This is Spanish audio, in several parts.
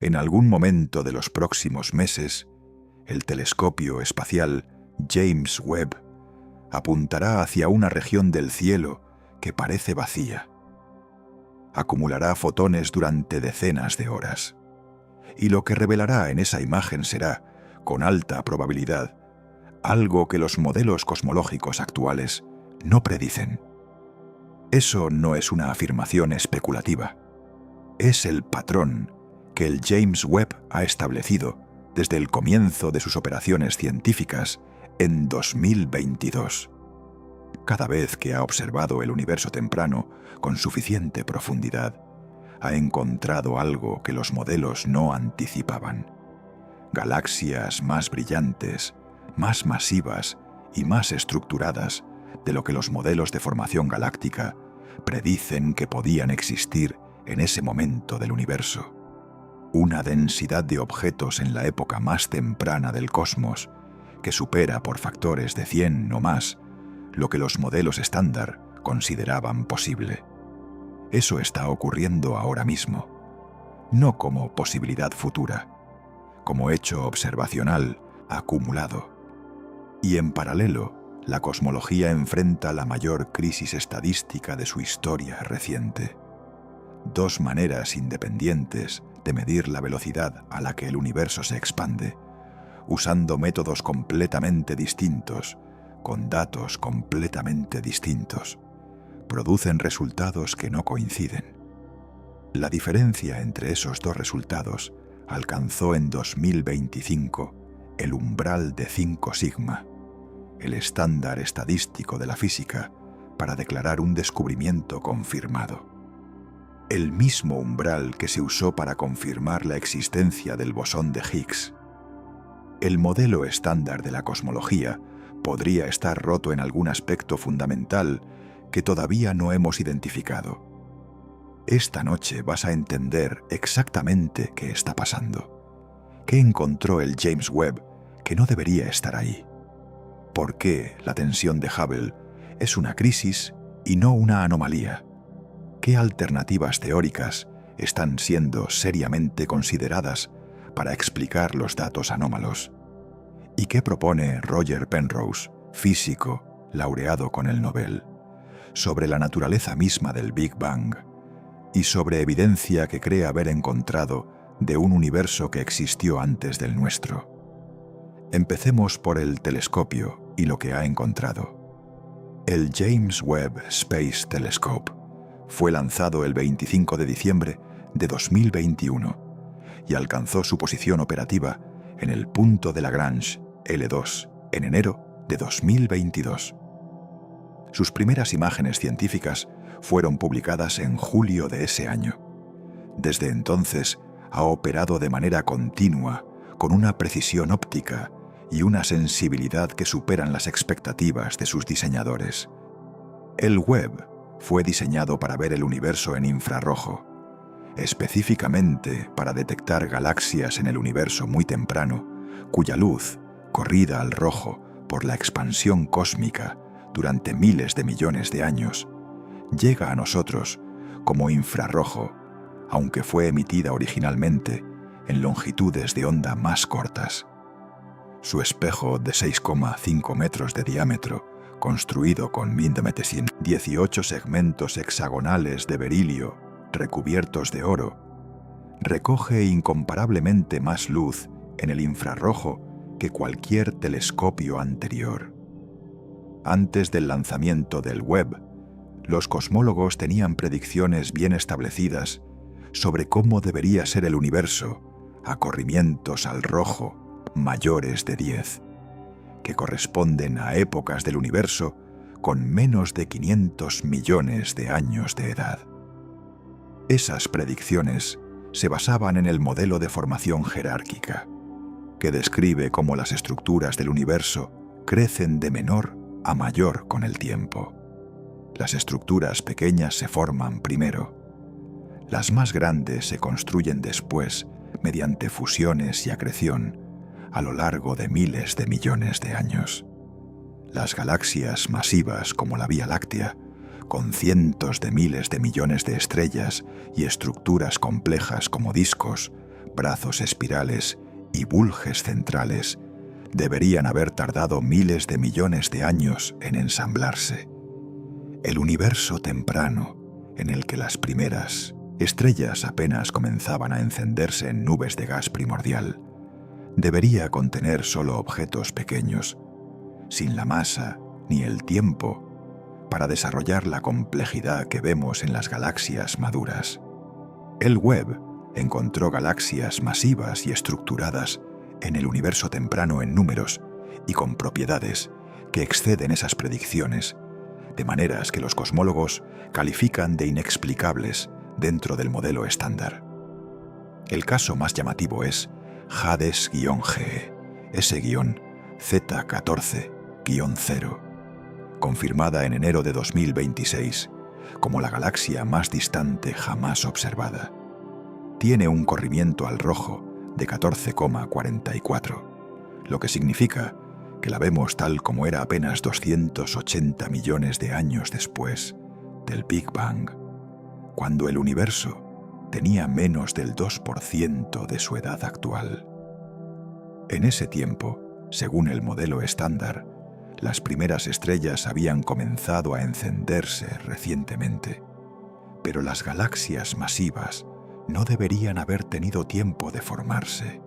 En algún momento de los próximos meses, el telescopio espacial James Webb apuntará hacia una región del cielo que parece vacía. Acumulará fotones durante decenas de horas. Y lo que revelará en esa imagen será, con alta probabilidad, algo que los modelos cosmológicos actuales no predicen. Eso no es una afirmación especulativa. Es el patrón que el James Webb ha establecido desde el comienzo de sus operaciones científicas en 2022. Cada vez que ha observado el universo temprano con suficiente profundidad, ha encontrado algo que los modelos no anticipaban. Galaxias más brillantes, más masivas y más estructuradas de lo que los modelos de formación galáctica predicen que podían existir en ese momento del universo. Una densidad de objetos en la época más temprana del cosmos que supera por factores de 100 o más lo que los modelos estándar consideraban posible. Eso está ocurriendo ahora mismo, no como posibilidad futura, como hecho observacional acumulado. Y en paralelo, la cosmología enfrenta la mayor crisis estadística de su historia reciente. Dos maneras independientes de medir la velocidad a la que el universo se expande, usando métodos completamente distintos, con datos completamente distintos, producen resultados que no coinciden. La diferencia entre esos dos resultados alcanzó en 2025 el umbral de 5 sigma, el estándar estadístico de la física para declarar un descubrimiento confirmado. El mismo umbral que se usó para confirmar la existencia del bosón de Higgs. El modelo estándar de la cosmología podría estar roto en algún aspecto fundamental que todavía no hemos identificado. Esta noche vas a entender exactamente qué está pasando. ¿Qué encontró el James Webb que no debería estar ahí? ¿Por qué la tensión de Hubble es una crisis y no una anomalía? ¿Qué alternativas teóricas están siendo seriamente consideradas para explicar los datos anómalos? ¿Y qué propone Roger Penrose, físico laureado con el Nobel, sobre la naturaleza misma del Big Bang y sobre evidencia que cree haber encontrado de un universo que existió antes del nuestro? Empecemos por el telescopio y lo que ha encontrado. El James Webb Space Telescope fue lanzado el 25 de diciembre de 2021 y alcanzó su posición operativa en el punto de Lagrange L2 en enero de 2022. Sus primeras imágenes científicas fueron publicadas en julio de ese año. Desde entonces ha operado de manera continua, con una precisión óptica y una sensibilidad que superan las expectativas de sus diseñadores. El Webb fue diseñado para ver el universo en infrarrojo, específicamente para detectar galaxias en el universo muy temprano, cuya luz, corrida al rojo por la expansión cósmica durante miles de millones de años, llega a nosotros como infrarrojo, aunque fue emitida originalmente en longitudes de onda más cortas. Su espejo de 6,5 metros de diámetro, construido con 18 segmentos hexagonales de berilio recubiertos de oro, recoge incomparablemente más luz en el infrarrojo que cualquier telescopio anterior. Antes del lanzamiento del Webb, los cosmólogos tenían predicciones bien establecidas sobre cómo debería ser el universo a corrimientos al rojo mayores de 10, que corresponden a épocas del universo con menos de 500 millones de años de edad. Esas predicciones se basaban en el modelo de formación jerárquica, que describe cómo las estructuras del universo crecen de menor a mayor con el tiempo. Las estructuras pequeñas se forman primero. Las más grandes se construyen después mediante fusiones y acreción a lo largo de miles de millones de años. Las galaxias masivas como la Vía Láctea, con cientos de miles de millones de estrellas y estructuras complejas como discos, brazos espirales y bulges centrales deberían haber tardado miles de millones de años en ensamblarse. El universo temprano, en el que las primeras estrellas apenas comenzaban a encenderse en nubes de gas primordial, debería contener solo objetos pequeños, sin la masa ni el tiempo para desarrollar la complejidad que vemos en las galaxias maduras. El Webb encontró galaxias masivas y estructuradas en el universo temprano en números y con propiedades que exceden esas predicciones, de maneras que los cosmólogos califican de inexplicables dentro del modelo estándar. El caso más llamativo es Hades-G, S-Z14-0, confirmada en enero de 2026 como la galaxia más distante jamás observada. Tiene un corrimiento al rojo de 14,44, lo que significa que la vemos tal como era apenas 280 millones de años después del Big Bang, cuando el universo tenía menos del 2% de su edad actual. En ese tiempo, según el modelo estándar, las primeras estrellas habían comenzado a encenderse recientemente, pero las galaxias masivas no deberían haber tenido tiempo de formarse.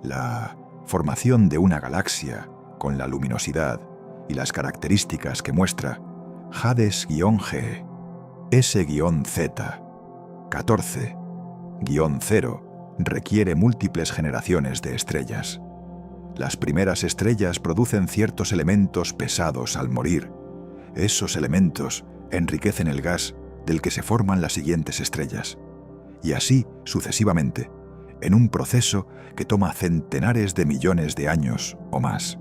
La formación de una galaxia con la luminosidad y las características que muestra Hades-G, S-Z14-0 requiere múltiples generaciones de estrellas. Las primeras estrellas producen ciertos elementos pesados al morir. Esos elementos enriquecen el gas del que se forman las siguientes estrellas, y así sucesivamente, en un proceso que toma centenares de millones de años o más.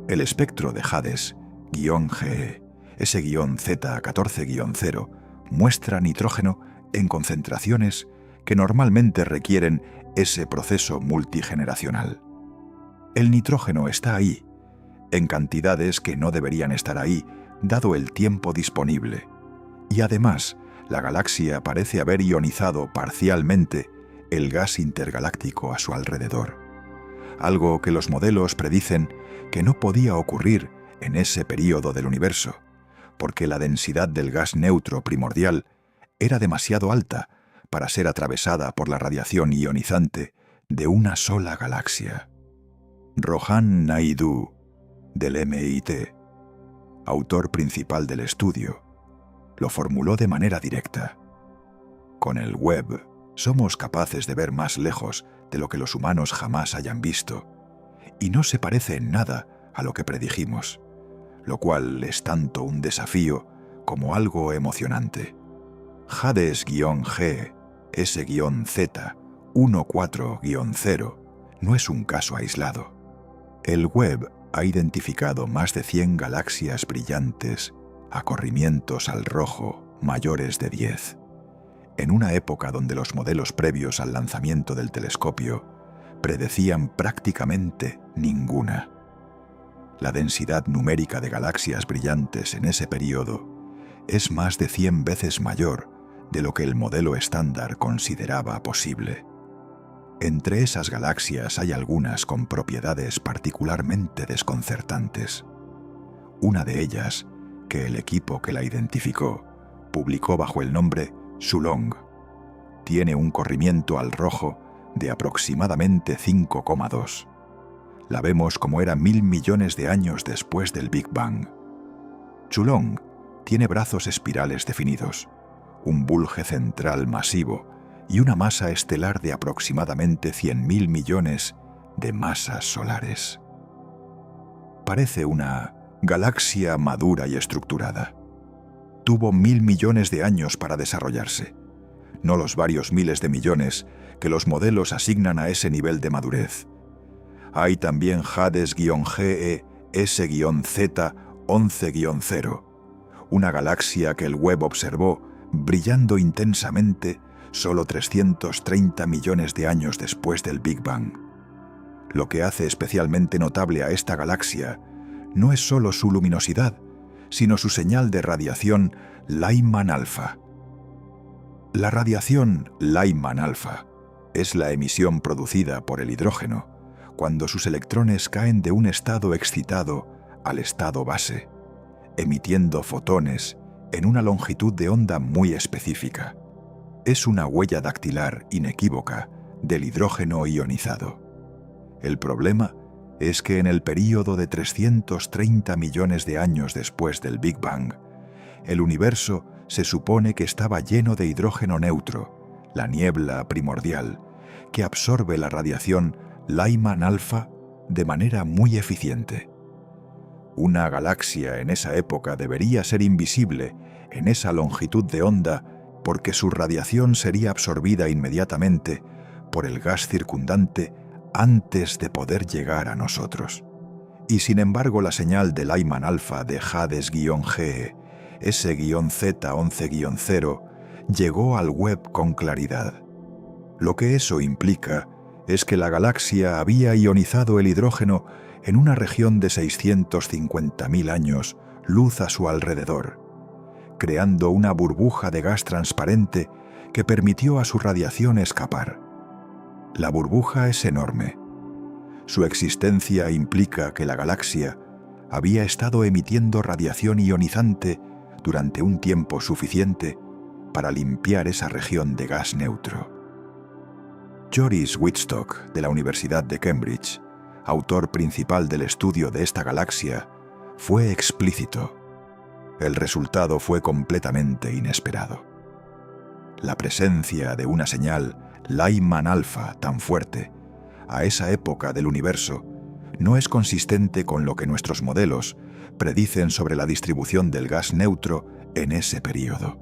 El espectro de Hades-G, S-Z14-0, muestra nitrógeno en concentraciones que normalmente requieren ese proceso multigeneracional. El nitrógeno está ahí, en cantidades que no deberían estar ahí, dado el tiempo disponible. Y además, la galaxia parece haber ionizado parcialmente el gas intergaláctico a su alrededor, algo que los modelos predicen que no podía ocurrir en ese período del universo, porque la densidad del gas neutro primordial era demasiado alta para ser atravesada por la radiación ionizante de una sola galaxia. Rohan Naidu, del MIT, autor principal del estudio, lo formuló de manera directa. Con el Webb somos capaces de ver más lejos de lo que los humanos jamás hayan visto, y no se parece en nada a lo que predijimos, lo cual es tanto un desafío como algo emocionante. Hades-G, S-Z14-0 no es un caso aislado. El Webb ha identificado más de 100 galaxias brillantes a corrimientos al rojo mayores de 10, en una época donde los modelos previos al lanzamiento del telescopio predecían prácticamente ninguna. La densidad numérica de galaxias brillantes en ese período es más de 100 veces mayor de lo que el modelo estándar consideraba posible. Entre esas galaxias hay algunas con propiedades particularmente desconcertantes. Una de ellas, que el equipo que la identificó publicó bajo el nombre Shulong, tiene un corrimiento al rojo de aproximadamente 5,2. La vemos como era 1.000 millones de años después del Big Bang. Shulong tiene brazos espirales definidos, un bulge central masivo y una masa estelar de aproximadamente 100.000 millones de masas solares. Parece una galaxia madura y estructurada. Tuvo 1.000 millones de años para desarrollarse, no los varios miles de millones que los modelos asignan a ese nivel de madurez. Hay también Hades-G, S-Z11-0, una galaxia que el Webb observó brillando intensamente solo 330 millones de años después del Big Bang. Lo que hace especialmente notable a esta galaxia no es solo su luminosidad, sino su señal de radiación Lyman alfa. La radiación Lyman alfa Es la emisión producida por el hidrógeno cuando sus electrones caen de un estado excitado al estado base, emitiendo fotones en una longitud de onda muy específica. Es una huella dactilar inequívoca del hidrógeno ionizado. El problema es que en el período de 330 millones de años después del Big Bang, el universo se supone que estaba lleno de hidrógeno neutro, la niebla primordial, que absorbe la radiación Lyman alfa de manera muy eficiente. Una galaxia en esa época debería ser invisible en esa longitud de onda porque su radiación sería absorbida inmediatamente por el gas circundante antes de poder llegar a nosotros. Y sin embargo la señal de Lyman alfa de Hades-G, S-Z11-0, llegó al Webb con claridad. Lo que eso implica es que la galaxia había ionizado el hidrógeno en una región de 650.000 años luz a su alrededor, creando una burbuja de gas transparente que permitió a su radiación escapar. La burbuja es enorme. Su existencia implica que la galaxia había estado emitiendo radiación ionizante durante un tiempo suficiente para limpiar esa región de gas neutro. Joris Wittstock, de la Universidad de Cambridge, autor principal del estudio de esta galaxia, fue explícito. El resultado fue completamente inesperado. La presencia de una señal Lyman alfa tan fuerte a esa época del universo no es consistente con lo que nuestros modelos predicen sobre la distribución del gas neutro en ese período.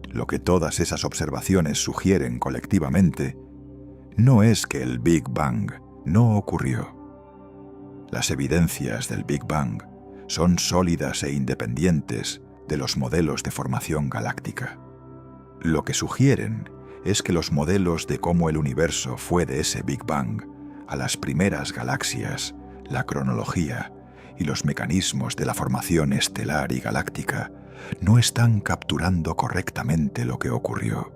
Lo que todas esas observaciones sugieren colectivamente no es que el Big Bang no ocurrió. Las evidencias del Big Bang son sólidas e independientes de los modelos de formación galáctica. Lo que sugieren es que los modelos de cómo el universo fue de ese Big Bang a las primeras galaxias, la cronología y los mecanismos de la formación estelar y galáctica no están capturando correctamente lo que ocurrió.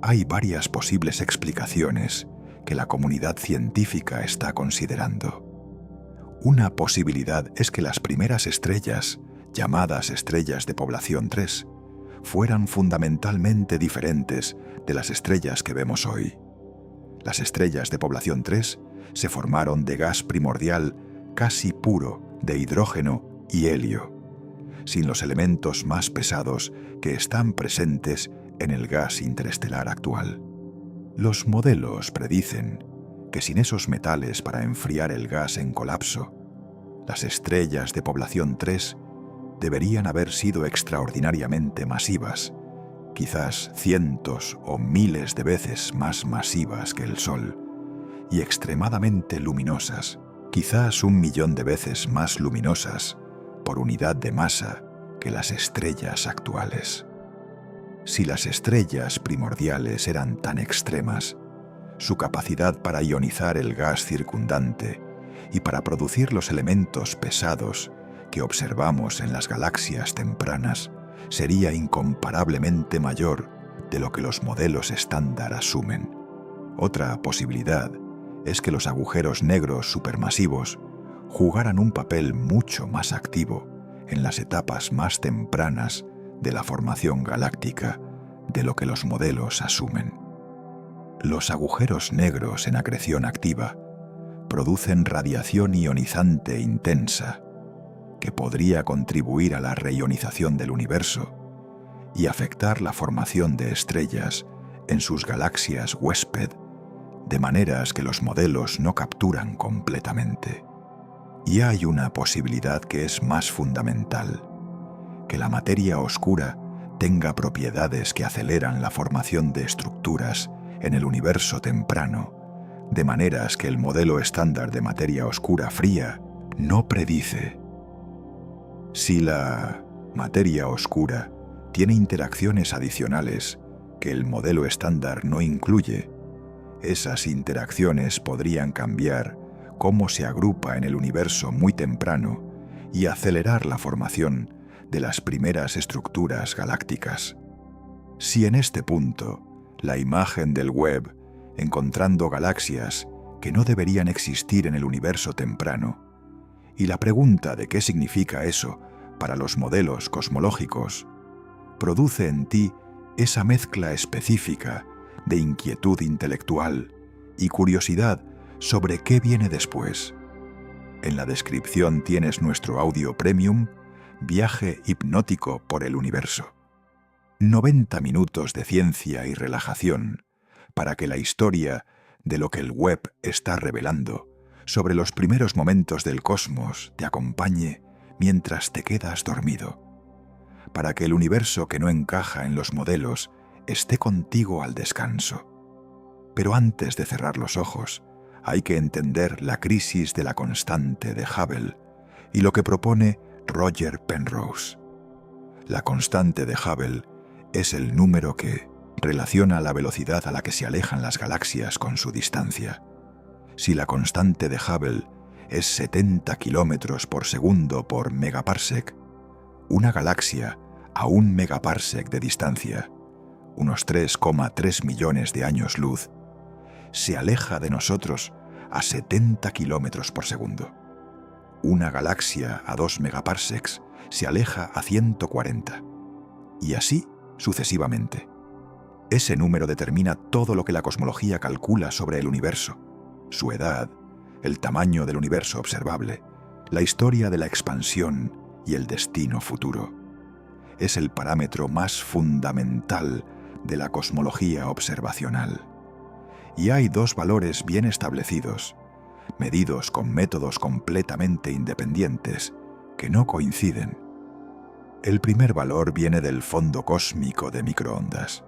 Hay varias posibles explicaciones que la comunidad científica está considerando. Una posibilidad es que las primeras estrellas, llamadas estrellas de población 3, fueran fundamentalmente diferentes de las estrellas que vemos hoy. Las estrellas de población 3 se formaron de gas primordial casi puro de hidrógeno y helio, sin los elementos más pesados que están presentes en el gas interestelar actual. Los modelos predicen que sin esos metales para enfriar el gas en colapso, las estrellas de población 3 deberían haber sido extraordinariamente masivas, quizás cientos o miles de veces más masivas que el Sol, y extremadamente luminosas, quizás 1 millón de veces más luminosas por unidad de masa que las estrellas actuales. Si las estrellas primordiales eran tan extremas, su capacidad para ionizar el gas circundante y para producir los elementos pesados que observamos en las galaxias tempranas sería incomparablemente mayor de lo que los modelos estándar asumen. Otra posibilidad es que los agujeros negros supermasivos jugaran un papel mucho más activo en las etapas más tempranas de la formación galáctica de lo que los modelos asumen. Los agujeros negros en acreción activa producen radiación ionizante intensa que podría contribuir a la reionización del universo y afectar la formación de estrellas en sus galaxias huésped de maneras que los modelos no capturan completamente. Y hay una posibilidad que es más fundamental, que la materia oscura tenga propiedades que aceleran la formación de estructuras en el universo temprano, de maneras que el modelo estándar de materia oscura fría no predice. Si la materia oscura tiene interacciones adicionales que el modelo estándar no incluye, esas interacciones podrían cambiar cómo se agrupa en el universo muy temprano y acelerar la formación de las primeras estructuras galácticas. Si en este punto la imagen del Webb encontrando galaxias que no deberían existir en el universo temprano. Y la pregunta de qué significa eso para los modelos cosmológicos produce en ti esa mezcla específica de inquietud intelectual y curiosidad sobre qué viene después. En la descripción tienes nuestro audio premium, Viaje hipnótico por el universo. 90 minutos de ciencia y relajación para que la historia de lo que el web está revelando sobre los primeros momentos del cosmos te acompañe mientras te quedas dormido. Para que el universo que no encaja en los modelos esté contigo al descanso. Pero antes de cerrar los ojos, hay que entender la crisis de la constante de Hubble y lo que propone Roger Penrose. La constante de Hubble es el número que relaciona la velocidad a la que se alejan las galaxias con su distancia. Si la constante de Hubble es 70 kilómetros por segundo por megaparsec, una galaxia a 1 megaparsec de distancia, unos 3,3 millones de años luz, se aleja de nosotros a 70 kilómetros por segundo. Una galaxia a 2 megaparsecs se aleja a 140. Y así sucesivamente. Ese número determina todo lo que la cosmología calcula sobre el universo, su edad, el tamaño del universo observable, la historia de la expansión y el destino futuro. Es el parámetro más fundamental de la cosmología observacional. Y hay dos valores bien establecidos, medidos con métodos completamente independientes, que no coinciden. El primer valor viene del fondo cósmico de microondas.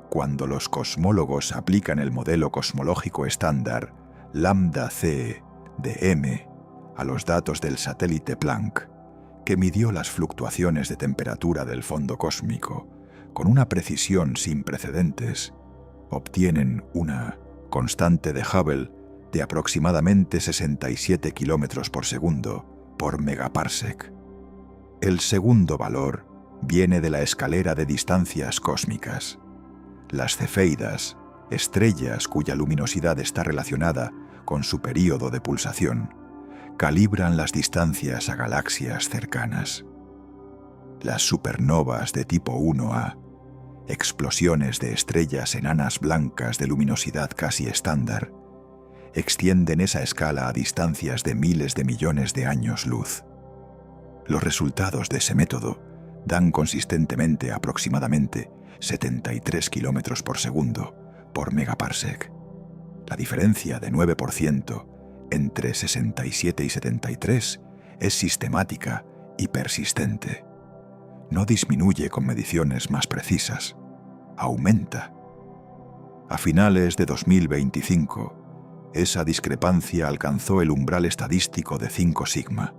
Cuando los cosmólogos aplican el modelo cosmológico estándar lambda c de m a los datos del satélite Planck, que midió las fluctuaciones de temperatura del fondo cósmico con una precisión sin precedentes, obtienen una constante de Hubble de aproximadamente 67 kilómetros por segundo por megaparsec. El segundo valor viene de la escalera de distancias cósmicas. Las cefeidas, estrellas cuya luminosidad está relacionada con su período de pulsación, calibran las distancias a galaxias cercanas. Las supernovas de tipo 1A, explosiones de estrellas enanas blancas de luminosidad casi estándar, extienden esa escala a distancias de miles de millones de años luz. Los resultados de ese método dan consistentemente aproximadamente 73 kilómetros por segundo por megaparsec. La diferencia de 9% entre 67 y 73 es sistemática y persistente. No disminuye con mediciones más precisas, aumenta. A finales de 2025, esa discrepancia alcanzó el umbral estadístico de 5 sigma.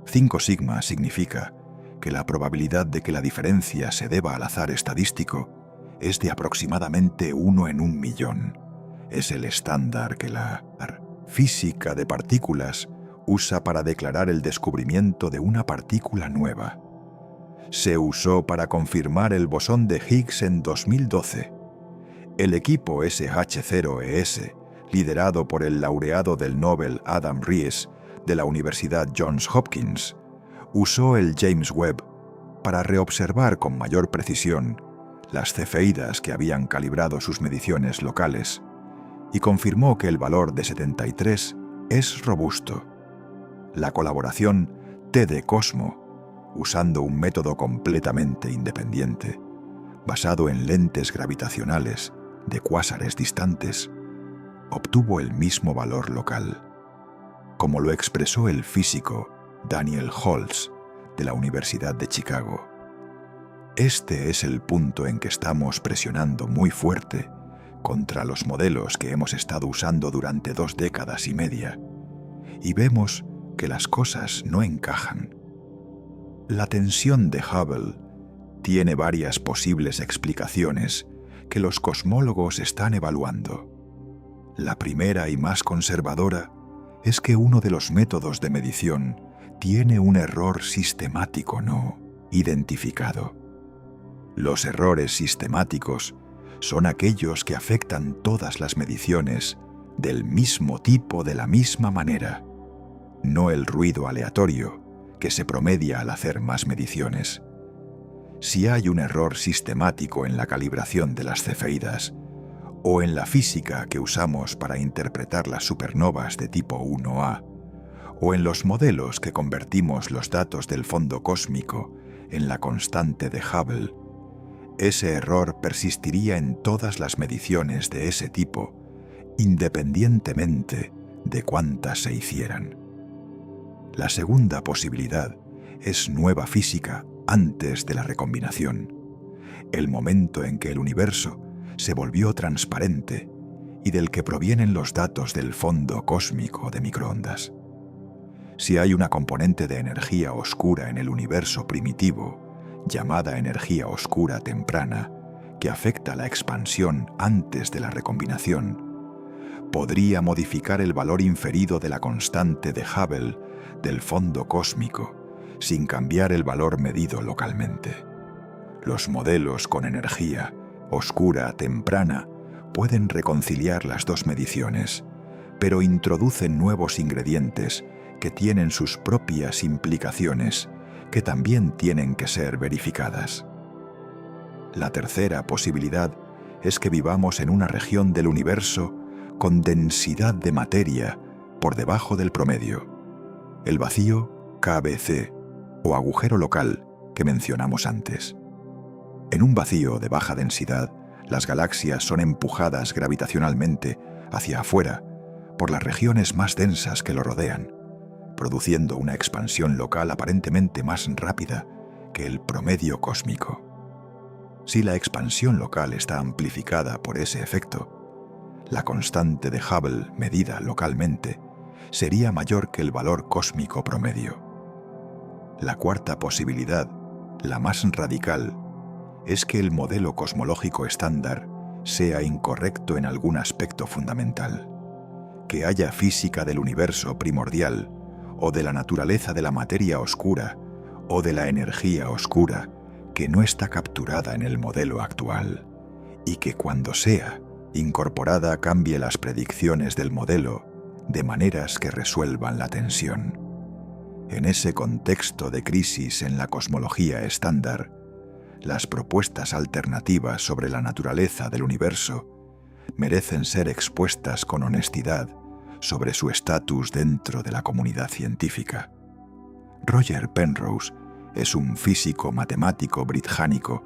5 sigma significa que la probabilidad de que la diferencia se deba al azar estadístico es de aproximadamente 1 en 1.000.000. Es el estándar que la física de partículas usa para declarar el descubrimiento de una partícula nueva. Se usó para confirmar el bosón de Higgs en 2012. El equipo SH0ES, liderado por el laureado del Nobel Adam Riess de la Universidad Johns Hopkins, usó el James Webb para reobservar con mayor precisión las cefeidas que habían calibrado sus mediciones locales y confirmó que el valor de 73 es robusto. La colaboración TD Cosmo, usando un método completamente independiente, basado en lentes gravitacionales de cuásares distantes, obtuvo el mismo valor local, como lo expresó el físico Daniel Holtz de la Universidad de Chicago. Este es el punto en que estamos presionando muy fuerte contra los modelos que hemos estado usando durante 2 décadas y media, y vemos que las cosas no encajan. La tensión de Hubble tiene varias posibles explicaciones que los cosmólogos están evaluando. La primera y más conservadora es que uno de los métodos de medición tiene un error sistemático no identificado. Los errores sistemáticos son aquellos que afectan todas las mediciones del mismo tipo de la misma manera, no el ruido aleatorio que se promedia al hacer más mediciones. Si hay un error sistemático en la calibración de las cefeidas o en la física que usamos para interpretar las supernovas de tipo 1A, o en los modelos que convertimos los datos del fondo cósmico en la constante de Hubble, ese error persistiría en todas las mediciones de ese tipo, independientemente de cuántas se hicieran. La segunda posibilidad es nueva física antes de la recombinación, el momento en que el universo se volvió transparente y del que provienen los datos del fondo cósmico de microondas. Si hay una componente de energía oscura en el universo primitivo, llamada energía oscura temprana, que afecta la expansión antes de la recombinación, podría modificar el valor inferido de la constante de Hubble del fondo cósmico sin cambiar el valor medido localmente. Los modelos con energía oscura temprana pueden reconciliar las dos mediciones, pero introducen nuevos ingredientes que tienen sus propias implicaciones que también tienen que ser verificadas. La tercera posibilidad es que vivamos en una región del universo con densidad de materia por debajo del promedio, el vacío KBC o agujero local que mencionamos antes. En un vacío de baja densidad, las galaxias son empujadas gravitacionalmente hacia afuera por las regiones más densas que lo rodean, produciendo una expansión local aparentemente más rápida que el promedio cósmico. Si la expansión local está amplificada por ese efecto, la constante de Hubble medida localmente sería mayor que el valor cósmico promedio. La cuarta posibilidad, la más radical, es que el modelo cosmológico estándar sea incorrecto en algún aspecto fundamental, que haya física del universo primordial o de la naturaleza de la materia oscura o de la energía oscura que no está capturada en el modelo actual y que cuando sea incorporada cambie las predicciones del modelo de maneras que resuelvan la tensión. En ese contexto de crisis en la cosmología estándar, las propuestas alternativas sobre la naturaleza del universo merecen ser expuestas con honestidad sobre su estatus dentro de la comunidad científica. Roger Penrose es un físico matemático británico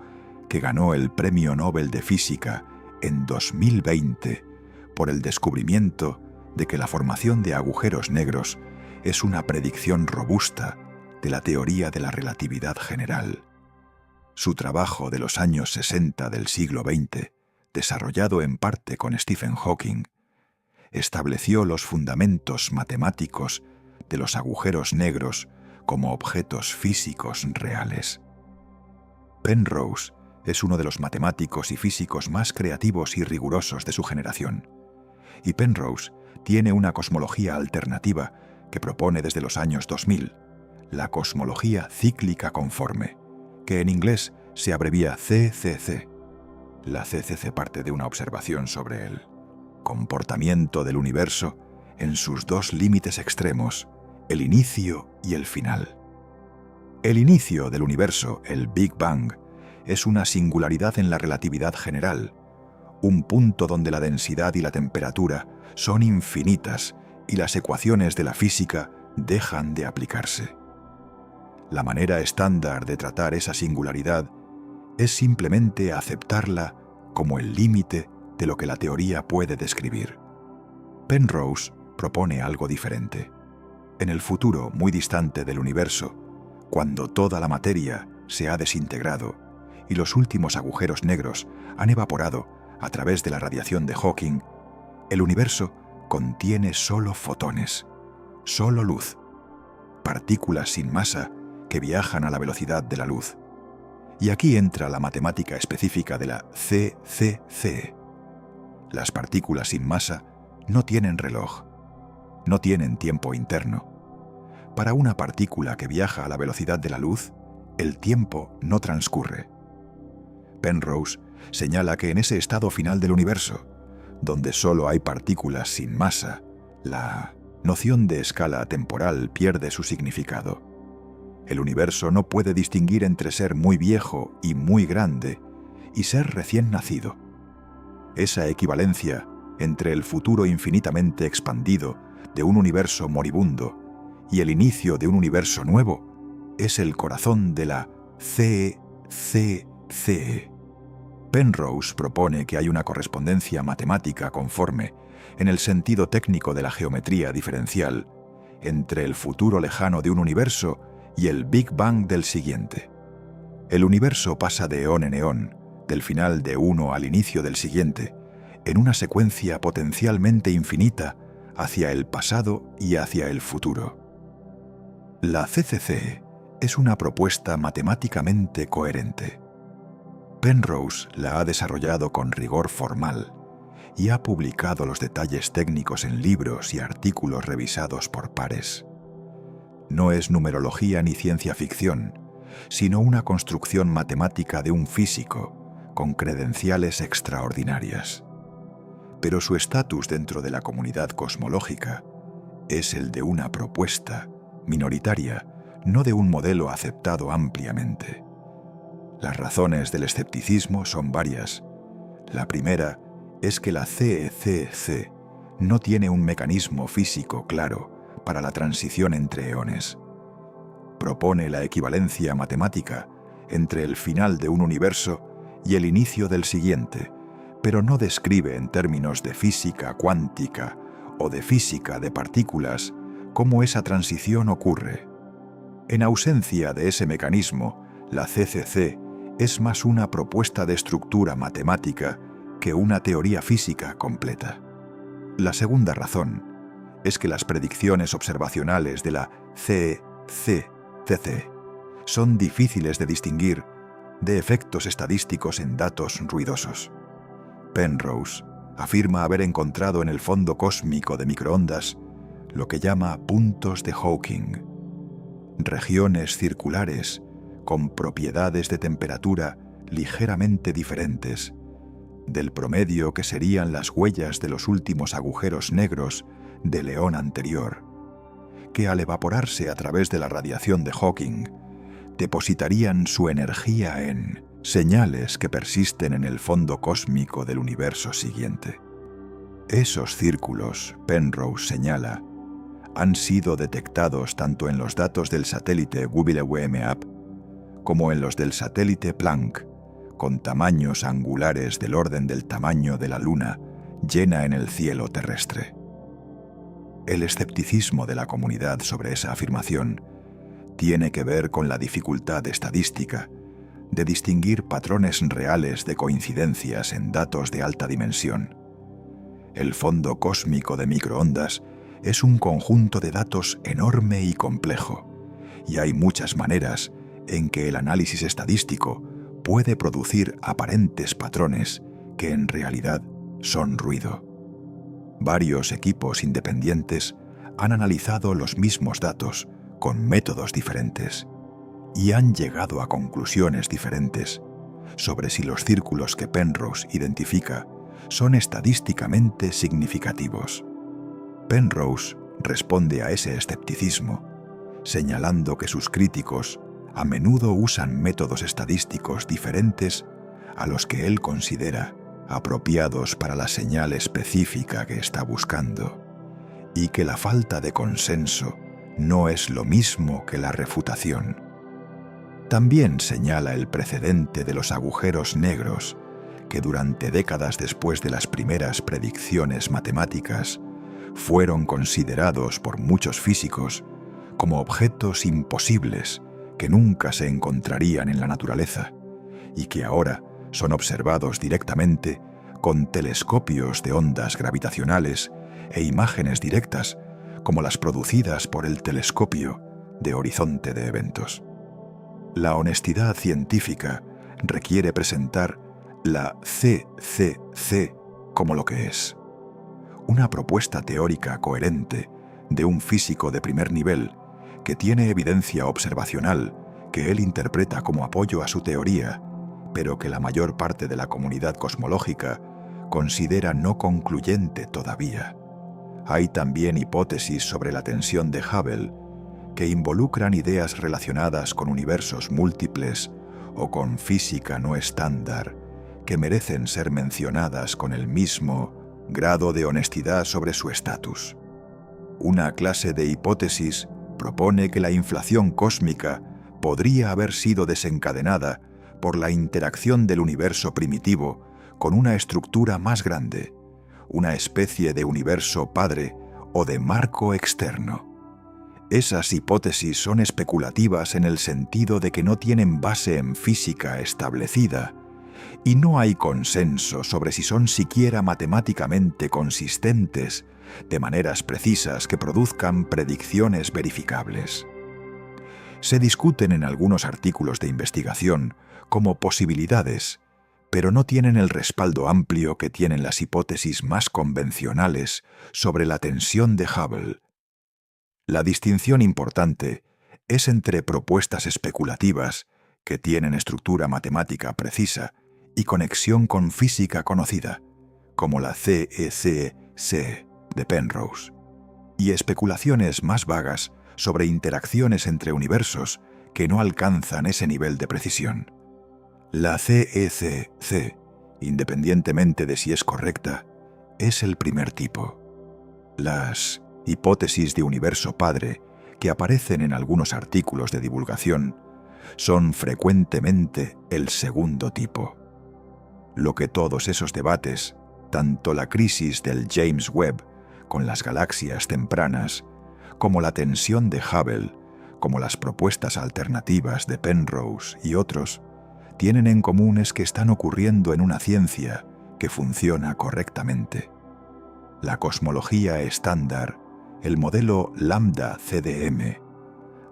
que ganó el Premio Nobel de Física en 2020 por el descubrimiento de que la formación de agujeros negros es una predicción robusta de la teoría de la relatividad general. Su trabajo de los años 60 del siglo XX, desarrollado en parte con Stephen Hawking, estableció los fundamentos matemáticos de los agujeros negros como objetos físicos reales. Penrose es uno de los matemáticos y físicos más creativos y rigurosos de su generación, y Penrose tiene una cosmología alternativa que propone desde los años 2000, la cosmología cíclica conforme, que en inglés se abrevia CCC. La CCC parte de una observación sobre el comportamiento del universo en sus dos límites extremos, el inicio y el final. El inicio del universo, el Big Bang, es una singularidad en la relatividad general, un punto donde la densidad y la temperatura son infinitas y las ecuaciones de la física dejan de aplicarse. La manera estándar de tratar esa singularidad es simplemente aceptarla como el límite de lo que la teoría puede describir. Penrose propone algo diferente. En el futuro muy distante del universo, cuando toda la materia se ha desintegrado y los últimos agujeros negros han evaporado a través de la radiación de Hawking, el universo contiene solo fotones, solo luz, partículas sin masa que viajan a la velocidad de la luz. Y aquí entra la matemática específica de la CCC. Las partículas sin masa no tienen reloj, no tienen tiempo interno. Para una partícula que viaja a la velocidad de la luz, el tiempo no transcurre. Penrose señala que en ese estado final del universo, donde solo hay partículas sin masa, la noción de escala temporal pierde su significado. El universo no puede distinguir entre ser muy viejo y muy grande y ser recién nacido. Esa equivalencia entre el futuro infinitamente expandido de un universo moribundo y el inicio de un universo nuevo es el corazón de la CCCE. Penrose propone que hay una correspondencia matemática conforme, en el sentido técnico de la geometría diferencial, entre el futuro lejano de un universo y el Big Bang del siguiente. El universo pasa de eón en eón, del final de uno al inicio del siguiente, en una secuencia potencialmente infinita hacia el pasado y hacia el futuro. La CCC es una propuesta matemáticamente coherente. Penrose la ha desarrollado con rigor formal y ha publicado los detalles técnicos en libros y artículos revisados por pares. No es numerología ni ciencia ficción, sino una construcción matemática de un físico con credenciales extraordinarias. Pero su estatus dentro de la comunidad cosmológica es el de una propuesta minoritaria, no de un modelo aceptado ampliamente. Las razones del escepticismo son varias. La primera es que la CCC no tiene un mecanismo físico claro para la transición entre eones. Propone la equivalencia matemática entre el final de un universo y el inicio del siguiente, pero no describe en términos de física cuántica o de física de partículas cómo esa transición ocurre. En ausencia de ese mecanismo, la CCC es más una propuesta de estructura matemática que una teoría física completa. La segunda razón es que las predicciones observacionales de la CCC son difíciles de distinguir de efectos estadísticos en datos ruidosos. Penrose afirma haber encontrado en el fondo cósmico de microondas lo que llama puntos de Hawking, regiones circulares con propiedades de temperatura ligeramente diferentes del promedio que serían las huellas de los últimos agujeros negros del eón anterior, que al evaporarse a través de la radiación de Hawking, depositarían su energía en señales que persisten en el fondo cósmico del universo siguiente. Esos círculos, Penrose señala, han sido detectados tanto en los datos del satélite Webb como en los del satélite Planck, con tamaños angulares del orden del tamaño de la Luna llena en el cielo terrestre. El escepticismo de la comunidad sobre esa afirmación tiene que ver con la dificultad estadística de distinguir patrones reales de coincidencias en datos de alta dimensión. El fondo cósmico de microondas es un conjunto de datos enorme y complejo, y hay muchas maneras en que el análisis estadístico puede producir aparentes patrones que en realidad son ruido. Varios equipos independientes han analizado los mismos datos con métodos diferentes y han llegado a conclusiones diferentes sobre si los círculos que Penrose identifica son estadísticamente significativos. Penrose responde a ese escepticismo, señalando que sus críticos a menudo usan métodos estadísticos diferentes a los que él considera apropiados para la señal específica que está buscando, y que la falta de consenso no es lo mismo que la refutación. También señala el precedente de los agujeros negros, que durante décadas después de las primeras predicciones matemáticas fueron considerados por muchos físicos como objetos imposibles que nunca se encontrarían en la naturaleza y que ahora son observados directamente con telescopios de ondas gravitacionales e imágenes directas como las producidas por el telescopio de horizonte de eventos. La honestidad científica requiere presentar la CCC como lo que es: una propuesta teórica coherente de un físico de primer nivel que tiene evidencia observacional que él interpreta como apoyo a su teoría, pero que la mayor parte de la comunidad cosmológica considera no concluyente todavía. Hay también hipótesis sobre la tensión de Hubble que involucran ideas relacionadas con universos múltiples o con física no estándar que merecen ser mencionadas con el mismo grado de honestidad sobre su estatus. Una clase de hipótesis propone que la inflación cósmica podría haber sido desencadenada por la interacción del universo primitivo con una estructura más grande, una especie de universo padre o de marco externo. Esas hipótesis son especulativas en el sentido de que no tienen base en física establecida y no hay consenso sobre si son siquiera matemáticamente consistentes de maneras precisas que produzcan predicciones verificables. Se discuten en algunos artículos de investigación como posibilidades, pero no tienen el respaldo amplio que tienen las hipótesis más convencionales sobre la tensión de Hubble. La distinción importante es entre propuestas especulativas que tienen estructura matemática precisa y conexión con física conocida, como la CEC-C de Penrose, y especulaciones más vagas sobre interacciones entre universos que no alcanzan ese nivel de precisión. La CEC-C, independientemente de si es correcta, es el primer tipo. Las hipótesis de universo padre que aparecen en algunos artículos de divulgación son frecuentemente el segundo tipo. Lo que todos esos debates, tanto la crisis del James Webb con las galaxias tempranas, como la tensión de Hubble, como las propuestas alternativas de Penrose y otros, tienen en común es que están ocurriendo en una ciencia que funciona correctamente. La cosmología estándar, el modelo Lambda-CDM,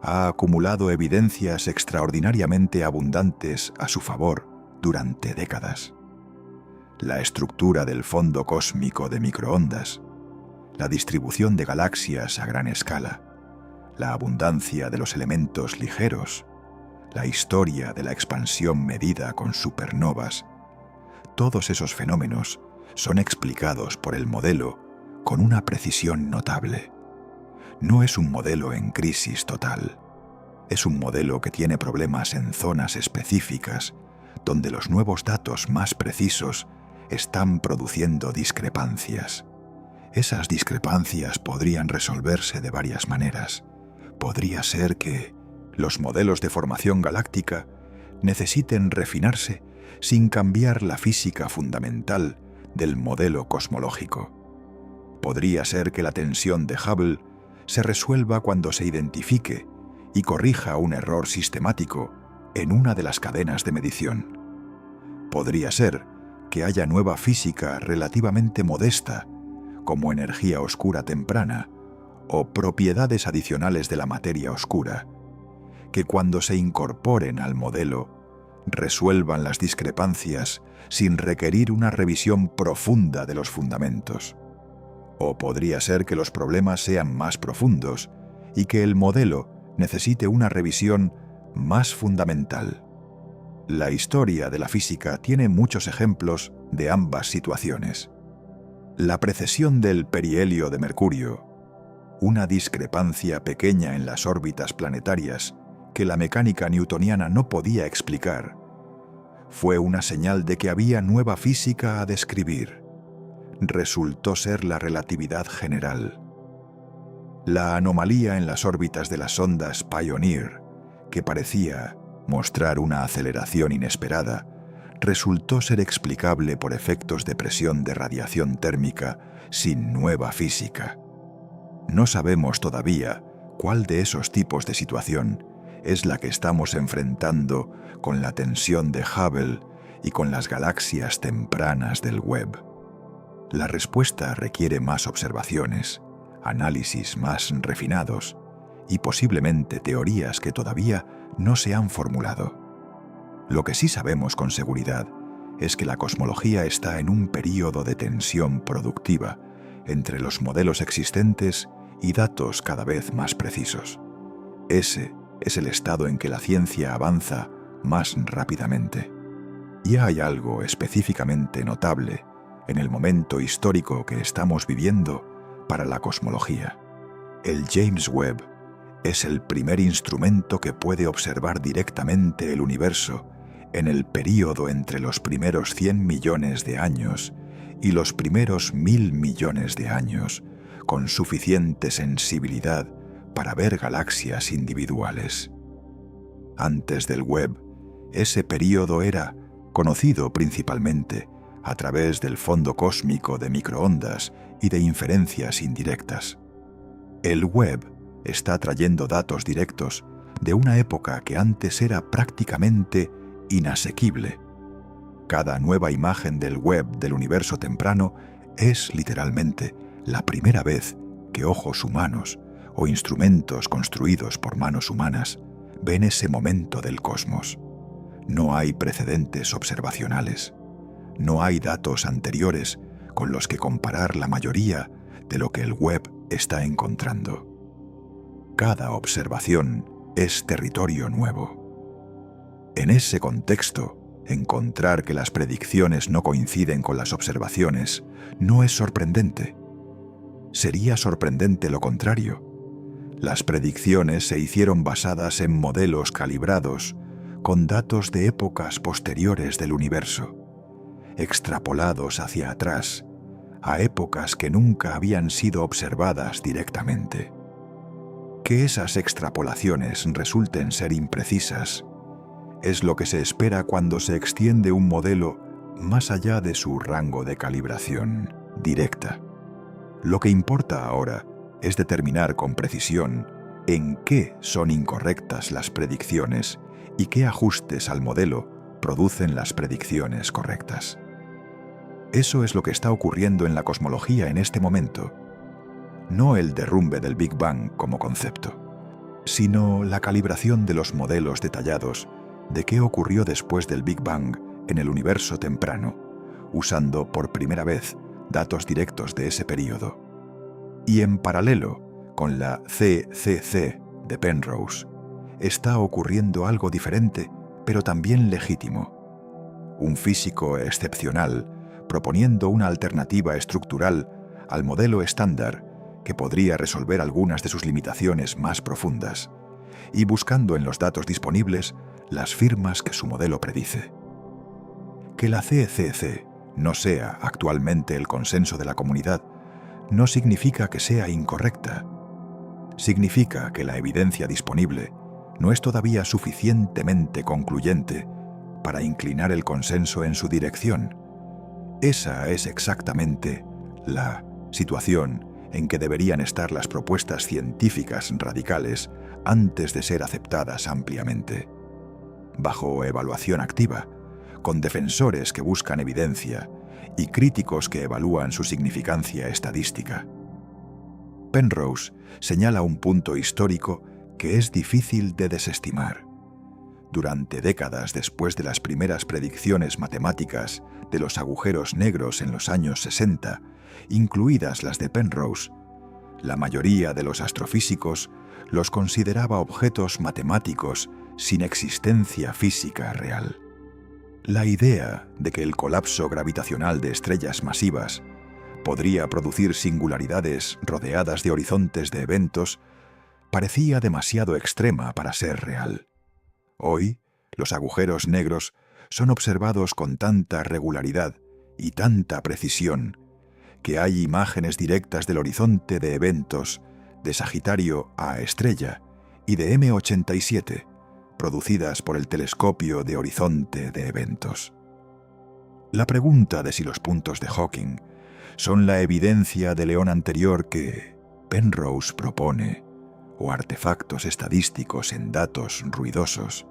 ha acumulado evidencias extraordinariamente abundantes a su favor durante décadas. La estructura del fondo cósmico de microondas, la distribución de galaxias a gran escala, la abundancia de los elementos ligeros, la historia de la expansión medida con supernovas, todos esos fenómenos son explicados por el modelo con una precisión notable. No es un modelo en crisis total. Es un modelo que tiene problemas en zonas específicas, donde los nuevos datos más precisos están produciendo discrepancias. Esas discrepancias podrían resolverse de varias maneras. Podría ser que los modelos de formación galáctica necesiten refinarse sin cambiar la física fundamental del modelo cosmológico. Podría ser que la tensión de Hubble se resuelva cuando se identifique y corrija un error sistemático en una de las cadenas de medición. Podría ser que haya nueva física relativamente modesta, como energía oscura temprana o propiedades adicionales de la materia oscura, que cuando se incorporen al modelo resuelvan las discrepancias sin requerir una revisión profunda de los fundamentos. O podría ser que los problemas sean más profundos y que el modelo necesite una revisión más fundamental. La historia de la física tiene muchos ejemplos de ambas situaciones. La precesión del perihelio de Mercurio, una discrepancia pequeña en las órbitas planetarias que la mecánica newtoniana no podía explicar, fue una señal de que había nueva física a describir. Resultó ser la relatividad general. La anomalía en las órbitas de las sondas Pioneer, que parecía mostrar una aceleración inesperada, resultó ser explicable por efectos de presión de radiación térmica sin nueva física. No sabemos todavía cuál de esos tipos de situación es la que estamos enfrentando con la tensión de Hubble y con las galaxias tempranas del Webb. La respuesta requiere más observaciones, análisis más refinados y posiblemente teorías que todavía no se han formulado. Lo que sí sabemos con seguridad es que la cosmología está en un período de tensión productiva entre los modelos existentes y datos cada vez más precisos. Ese es el estado en que la ciencia avanza más rápidamente. Y hay algo específicamente notable en el momento histórico que estamos viviendo para la cosmología. El James Webb es el primer instrumento que puede observar directamente el universo en el período entre los primeros 100 millones de años y los primeros 1000 millones de años, con suficiente sensibilidad para ver galaxias individuales. Antes del Webb, ese período era conocido principalmente a través del fondo cósmico de microondas y de inferencias indirectas. El Webb está trayendo datos directos de una época que antes era prácticamente inasequible. Cada nueva imagen del Webb del universo temprano es literalmente la primera vez que ojos humanos o instrumentos construidos por manos humanas ven ese momento del cosmos. No hay precedentes observacionales. No hay datos anteriores con los que comparar la mayoría de lo que el Webb está encontrando. Cada observación es territorio nuevo. En ese contexto, encontrar que las predicciones no coinciden con las observaciones no es sorprendente. Sería sorprendente lo contrario. Las predicciones se hicieron basadas en modelos calibrados con datos de épocas posteriores del universo, extrapolados hacia atrás, a épocas que nunca habían sido observadas directamente. Que esas extrapolaciones resulten ser imprecisas es lo que se espera cuando se extiende un modelo más allá de su rango de calibración directa. Lo que importa ahora es determinar con precisión en qué son incorrectas las predicciones y qué ajustes al modelo producen las predicciones correctas. Eso es lo que está ocurriendo en la cosmología en este momento. No el derrumbe del Big Bang como concepto, sino la calibración de los modelos detallados de qué ocurrió después del Big Bang en el universo temprano, usando por primera vez datos directos de ese período. Y en paralelo con la CCC de Penrose, está ocurriendo algo diferente, pero también legítimo. Un físico excepcional proponiendo una alternativa estructural al modelo estándar que podría resolver algunas de sus limitaciones más profundas, y buscando en los datos disponibles las firmas que su modelo predice. Que la CCC no sea actualmente el consenso de la comunidad no significa que sea incorrecta. Significa que la evidencia disponible no es todavía suficientemente concluyente para inclinar el consenso en su dirección. Esa es exactamente la situación en que deberían estar las propuestas científicas radicales antes de ser aceptadas ampliamente. Bajo evaluación activa, con defensores que buscan evidencia y críticos que evalúan su significancia estadística. Penrose señala un punto histórico que es difícil de desestimar. Durante décadas después de las primeras predicciones matemáticas de los agujeros negros en los años 60, incluidas las de Penrose, la mayoría de los astrofísicos los consideraba objetos matemáticos sin existencia física real. La idea de que el colapso gravitacional de estrellas masivas podría producir singularidades rodeadas de horizontes de eventos parecía demasiado extrema para ser real. Hoy, los agujeros negros son observados con tanta regularidad y tanta precisión que hay imágenes directas del horizonte de eventos de Sagitario A estrella y de M87, producidas por el telescopio de horizonte de eventos. La pregunta de si los puntos de Hawking son la evidencia de León anterior que Penrose propone, o artefactos estadísticos en datos ruidosos,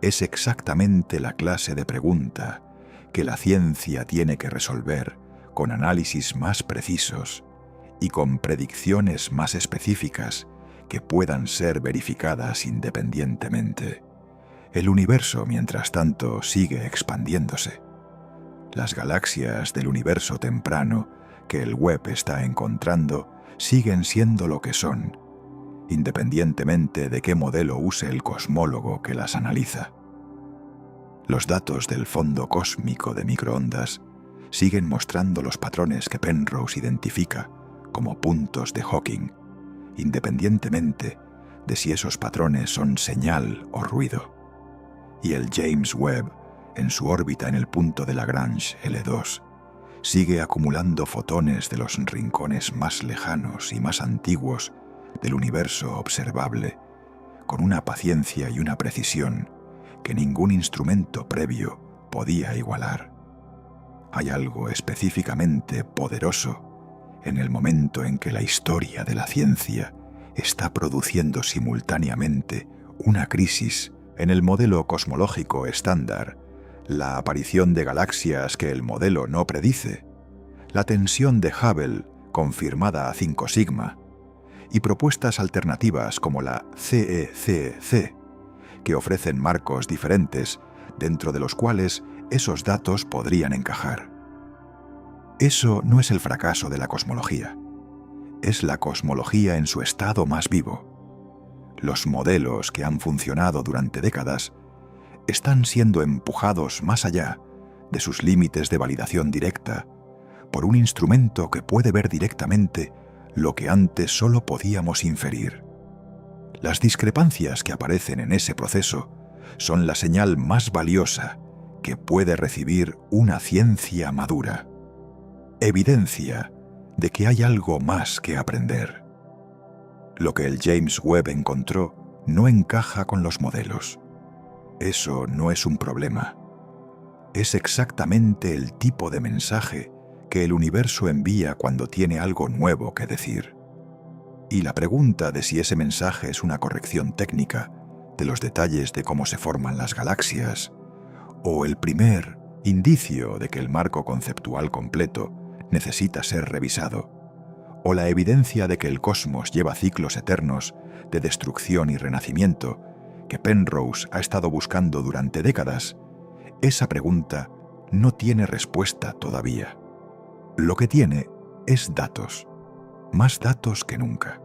es exactamente la clase de pregunta que la ciencia tiene que resolver con análisis más precisos y con predicciones más específicas que puedan ser verificadas independientemente. El universo, mientras tanto, sigue expandiéndose. Las galaxias del universo temprano que el Webb está encontrando siguen siendo lo que son, independientemente de qué modelo use el cosmólogo que las analiza. Los datos del fondo cósmico de microondas siguen mostrando los patrones que Penrose identifica como puntos de Hawking, independientemente de si esos patrones son señal o ruido. Y el James Webb, en su órbita en el punto de Lagrange L2, sigue acumulando fotones de los rincones más lejanos y más antiguos del universo observable, con una paciencia y una precisión que ningún instrumento previo podía igualar. Hay algo específicamente poderoso en el momento en que la historia de la ciencia está produciendo simultáneamente una crisis en el modelo cosmológico estándar, la aparición de galaxias que el modelo no predice, la tensión de Hubble confirmada a 5 sigma, y propuestas alternativas como la CECC, que ofrecen marcos diferentes dentro de los cuales esos datos podrían encajar. Eso no es el fracaso de la cosmología, es la cosmología en su estado más vivo. Los modelos que han funcionado durante décadas están siendo empujados más allá de sus límites de validación directa por un instrumento que puede ver directamente lo que antes solo podíamos inferir. Las discrepancias que aparecen en ese proceso son la señal más valiosa que puede recibir una ciencia madura. Evidencia de que hay algo más que aprender. Lo que el James Webb encontró no encaja con los modelos. Eso no es un problema. Es exactamente el tipo de mensaje que el universo envía cuando tiene algo nuevo que decir. Y la pregunta de si ese mensaje es una corrección técnica de los detalles de cómo se forman las galaxias, o el primer indicio de que el marco conceptual completo necesita ser revisado, o la evidencia de que el cosmos lleva ciclos eternos de destrucción y renacimiento que Penrose ha estado buscando durante décadas, esa pregunta no tiene respuesta todavía. Lo que tiene es datos, más datos que nunca,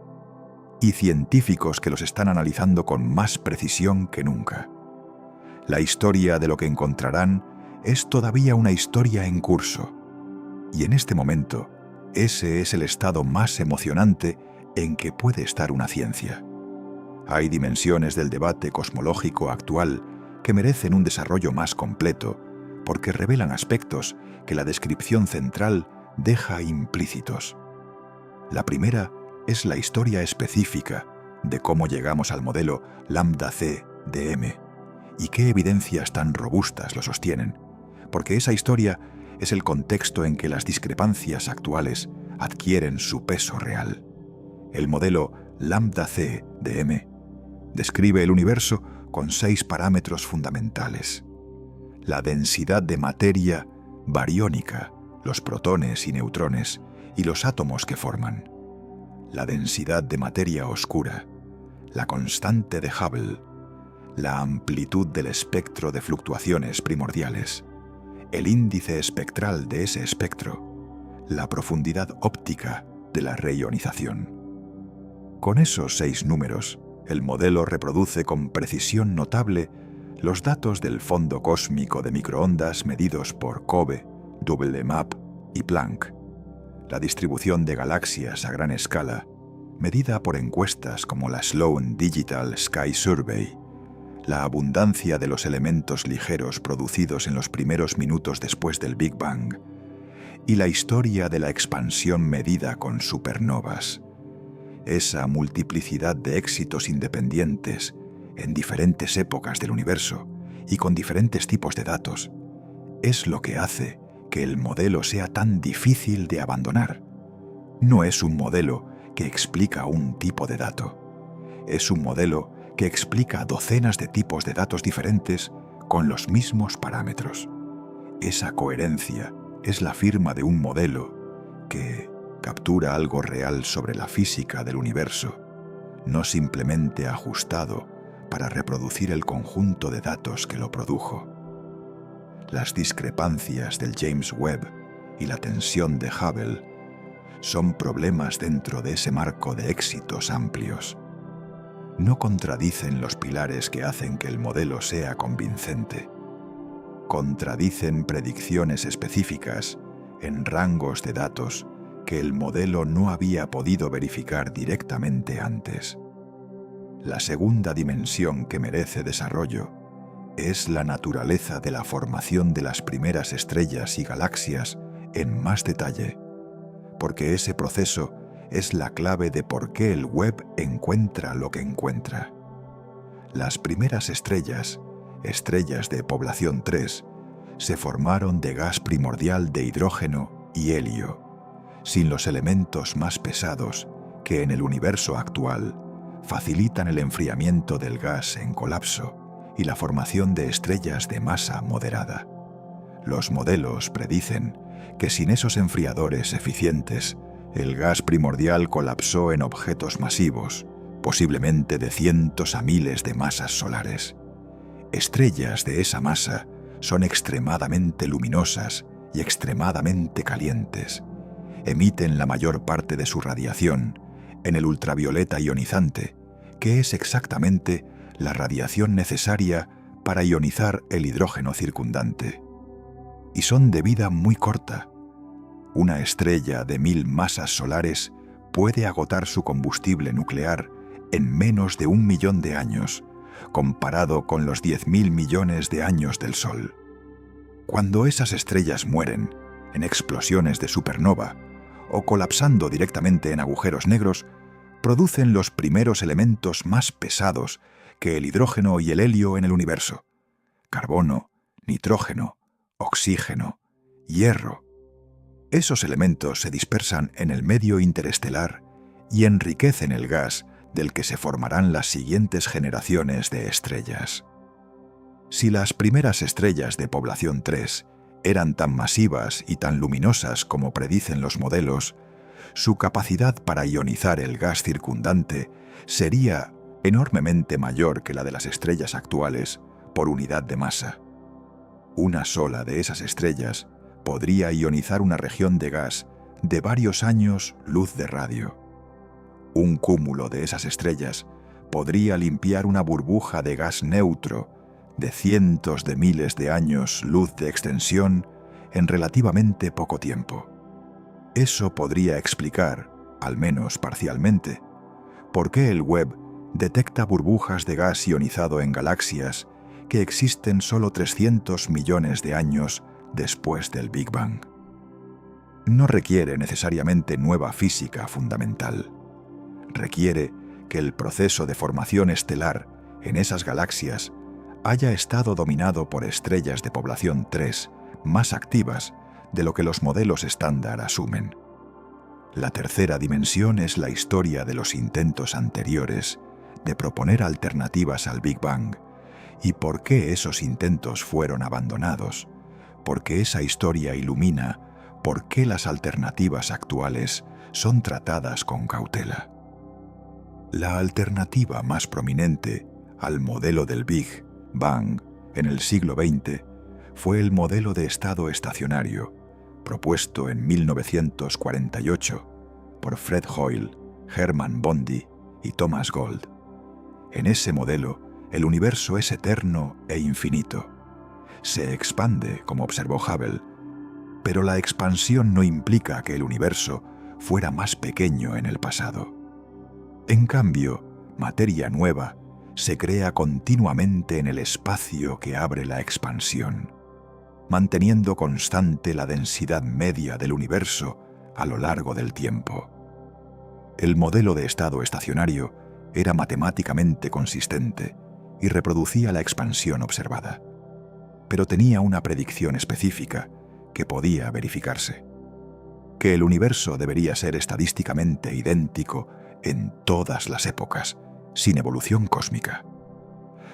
y científicos que los están analizando con más precisión que nunca. La historia de lo que encontrarán es todavía una historia en curso, y en este momento, ese es el estado más emocionante en que puede estar una ciencia. Hay dimensiones del debate cosmológico actual que merecen un desarrollo más completo, porque revelan aspectos que la descripción central deja implícitos. La primera es la historia específica de cómo llegamos al modelo lambda c de M y qué evidencias tan robustas lo sostienen, porque esa historia es el contexto en que las discrepancias actuales adquieren su peso real. El modelo lambda c de M describe el universo con 6 parámetros fundamentales: la densidad de materia bariónica, los protones y neutrones y los átomos que forman, la densidad de materia oscura, la constante de Hubble, la amplitud del espectro de fluctuaciones primordiales, el índice espectral de ese espectro, la profundidad óptica de la reionización. Con esos 6 números, el modelo reproduce con precisión notable los datos del fondo cósmico de microondas medidos por COBE, WMAP y Planck, la distribución de galaxias a gran escala, medida por encuestas como la Sloan Digital Sky Survey, la abundancia de los elementos ligeros producidos en los primeros minutos después del Big Bang, y la historia de la expansión medida con supernovas. Esa multiplicidad de éxitos independientes en diferentes épocas del universo y con diferentes tipos de datos es lo que hace que el modelo sea tan difícil de abandonar. No es un modelo que explica un tipo de dato. Es un modelo que explica docenas de tipos de datos diferentes con los mismos parámetros. Esa coherencia es la firma de un modelo que captura algo real sobre la física del universo, no simplemente ajustado para reproducir el conjunto de datos que lo produjo. Las discrepancias del James Webb y la tensión de Hubble son problemas dentro de ese marco de éxitos amplios. No contradicen los pilares que hacen que el modelo sea convincente. contradicen predicciones específicas en rangos de datos que el modelo no había podido verificar directamente antes. La segunda dimensión que merece desarrollo es la naturaleza de la formación de las primeras estrellas y galaxias en más detalle, porque ese proceso es la clave de por qué el Webb encuentra lo que encuentra. Las primeras estrellas, estrellas de población 3, se formaron de gas primordial de hidrógeno y helio, sin los elementos más pesados que en el universo actual facilitan el enfriamiento del gas en colapso y la formación de estrellas de masa moderada. Los modelos predicen que sin esos enfriadores eficientes, el gas primordial colapsó en objetos masivos, posiblemente de cientos a miles de masas solares. Estrellas de esa masa son extremadamente luminosas y extremadamente calientes. Emiten la mayor parte de su radiación en el ultravioleta ionizante, que es exactamente la radiación necesaria para ionizar el hidrógeno circundante. Y son de vida muy corta. Una estrella de 1000 masas solares puede agotar su combustible nuclear en menos de 1 millón de años, comparado con los 10.000 millones de años del Sol. Cuando esas estrellas mueren en explosiones de supernova o colapsando directamente en agujeros negros, producen los primeros elementos más pesados que el hidrógeno y el helio en el universo: carbono, nitrógeno, oxígeno, hierro. Esos elementos se dispersan en el medio interestelar y enriquecen el gas del que se formarán las siguientes generaciones de estrellas. Si las primeras estrellas de población 3 eran tan masivas y tan luminosas como predicen los modelos, su capacidad para ionizar el gas circundante sería enormemente mayor que la de las estrellas actuales por unidad de masa. Una sola de esas estrellas podría ionizar una región de gas de varios años luz de radio. Un cúmulo de esas estrellas podría limpiar una burbuja de gas neutro de cientos de miles de años luz de extensión en relativamente poco tiempo. Eso podría explicar, al menos parcialmente, por qué el Webb detecta burbujas de gas ionizado en galaxias que existen solo 300 millones de años después del Big Bang. No requiere necesariamente nueva física fundamental. Requiere que el proceso de formación estelar en esas galaxias haya estado dominado por estrellas de población 3 más activas de lo que los modelos estándar asumen. La tercera dimensión es la historia de los intentos anteriores de proponer alternativas al Big Bang y por qué esos intentos fueron abandonados, porque esa historia ilumina por qué las alternativas actuales son tratadas con cautela. La alternativa más prominente al modelo del Big Bang en el siglo XX fue el modelo de estado estacionario, propuesto en 1948 por Fred Hoyle, Hermann Bondi y Thomas Gold. En ese modelo, el universo es eterno e infinito. Se expande, como observó Hubble, pero la expansión no implica que el universo fuera más pequeño en el pasado. En cambio, materia nueva se crea continuamente en el espacio que abre la expansión, manteniendo constante la densidad media del universo a lo largo del tiempo. El modelo de estado estacionario era matemáticamente consistente y reproducía la expansión observada, pero tenía una predicción específica que podía verificarse: que el universo debería ser estadísticamente idéntico en todas las épocas, sin evolución cósmica.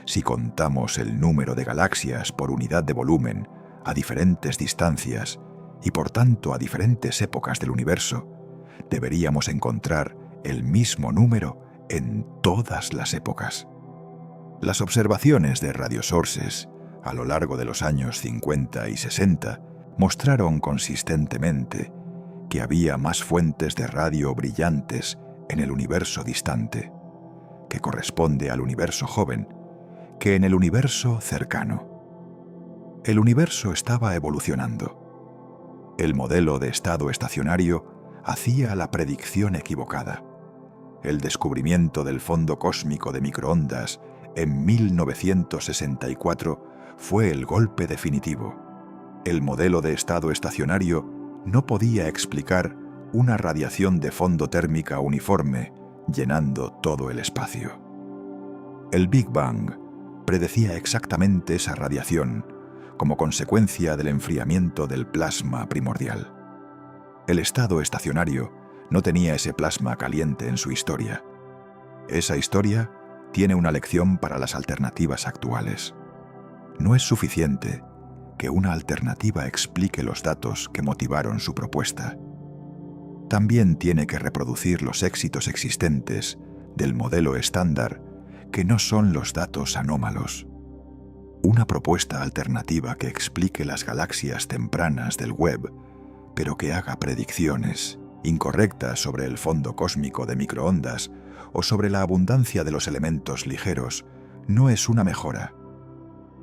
Si contamos el número de galaxias por unidad de volumen a diferentes distancias y por tanto a diferentes épocas del universo, deberíamos encontrar el mismo número en todas las épocas. Las observaciones de radiosources a lo largo de los años 50 y 60 mostraron consistentemente que había más fuentes de radio brillantes en el universo distante, que corresponde al universo joven, que en el universo cercano. El universo estaba evolucionando. El modelo de estado estacionario hacía la predicción equivocada. El descubrimiento del fondo cósmico de microondas en 1964 fue el golpe definitivo. El modelo de estado estacionario no podía explicar una radiación de fondo térmica uniforme llenando todo el espacio. El Big Bang predecía exactamente esa radiación como consecuencia del enfriamiento del plasma primordial. El estado estacionario no tenía ese plasma caliente en su historia. Esa historia tiene una lección para las alternativas actuales. No es suficiente que una alternativa explique los datos que motivaron su propuesta. También tiene que reproducir los éxitos existentes del modelo estándar, que no son los datos anómalos. Una propuesta alternativa que explique las galaxias tempranas del web, pero que haga predicciones incorrectas sobre el fondo cósmico de microondas o sobre la abundancia de los elementos ligeros, no es una mejora.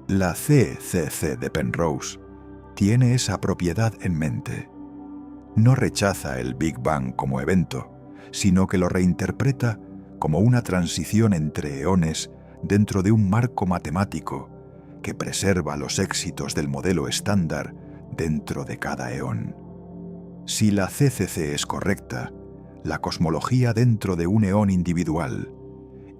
La CCC de Penrose tiene esa propiedad en mente. No rechaza el Big Bang como evento, sino que lo reinterpreta como una transición entre eones dentro de un marco matemático que preserva los éxitos del modelo estándar dentro de cada eón. Si la CCC es correcta, la cosmología dentro de un eón individual,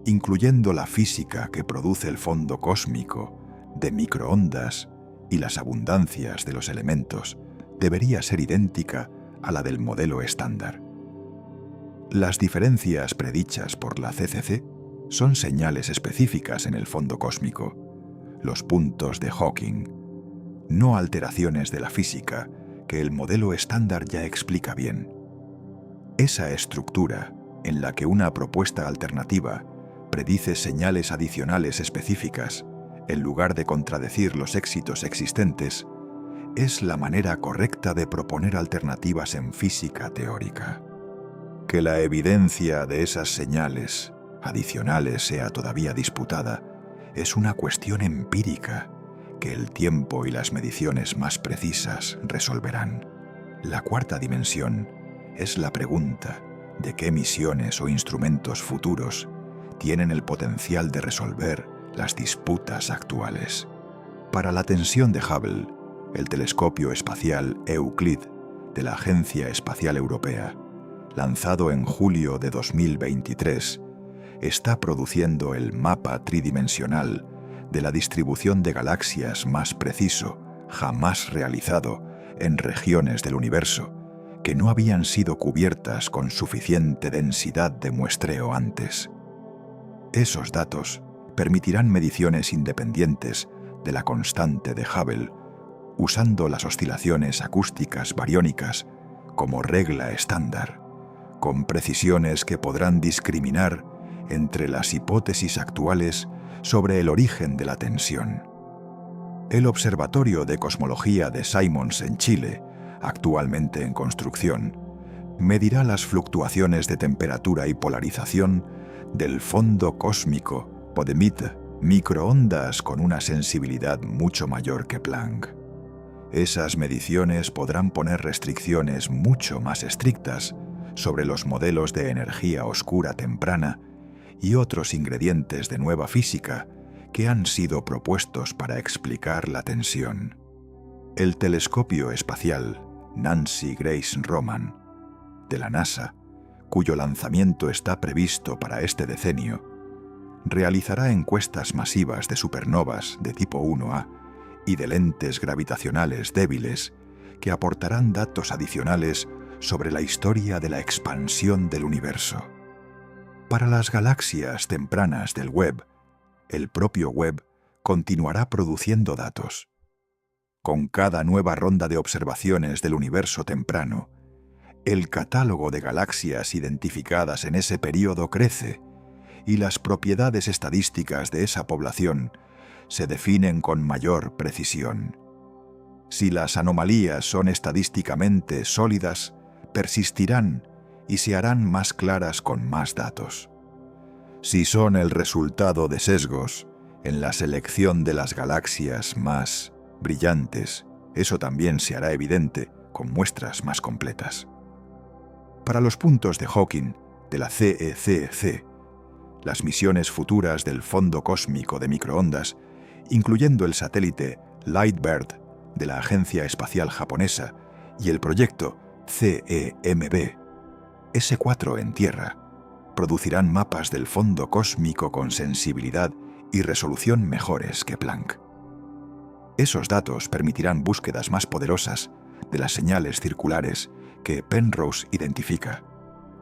incluyendo la física que produce el fondo cósmico de microondas y las abundancias de los elementos, debería ser idéntica a la del modelo estándar. Las diferencias predichas por la CCC son señales específicas en el fondo cósmico, los puntos de Hawking, no alteraciones de la física que el modelo estándar ya explica bien. Esa estructura en la que una propuesta alternativa predice señales adicionales específicas en lugar de contradecir los éxitos existentes, es la manera correcta de proponer alternativas en física teórica. Que la evidencia de esas señales adicionales sea todavía disputada es una cuestión empírica que el tiempo y las mediciones más precisas resolverán. La cuarta dimensión es la pregunta de qué misiones o instrumentos futuros tienen el potencial de resolver las disputas actuales. Para la tensión de Hubble, el telescopio espacial Euclid de la Agencia Espacial Europea, lanzado en julio de 2023, está produciendo el mapa tridimensional de la distribución de galaxias más preciso jamás realizado en regiones del universo que no habían sido cubiertas con suficiente densidad de muestreo antes. Esos datos permitirán mediciones independientes de la constante de Hubble, usando las oscilaciones acústicas bariónicas como regla estándar, con precisiones que podrán discriminar entre las hipótesis actuales sobre el origen de la tensión. El Observatorio de Cosmología de Simons en Chile, actualmente en construcción, medirá las fluctuaciones de temperatura y polarización del fondo cósmico o de microondas con una sensibilidad mucho mayor que Planck. Esas mediciones podrán poner restricciones mucho más estrictas sobre los modelos de energía oscura temprana y otros ingredientes de nueva física que han sido propuestos para explicar la tensión. El telescopio espacial Nancy Grace Roman de la NASA, cuyo lanzamiento está previsto para este decenio, realizará encuestas masivas de supernovas de tipo 1A y de lentes gravitacionales débiles que aportarán datos adicionales sobre la historia de la expansión del universo. Para las galaxias tempranas del web, el propio web continuará produciendo datos. Con cada nueva ronda de observaciones del universo temprano, el catálogo de galaxias identificadas en ese período crece y las propiedades estadísticas de esa población se definen con mayor precisión. Si las anomalías son estadísticamente sólidas, persistirán y se harán más claras con más datos. Si son el resultado de sesgos en la selección de las galaxias más brillantes. Eso también se hará evidente con muestras más completas. Para los puntos de Hawking de la CECC, las misiones futuras del Fondo Cósmico de Microondas, incluyendo el satélite Lightbird de la Agencia Espacial Japonesa y el proyecto CEMB, S4 en Tierra, producirán mapas del fondo cósmico con sensibilidad y resolución mejores que Planck. Esos datos permitirán búsquedas más poderosas de las señales circulares que Penrose identifica,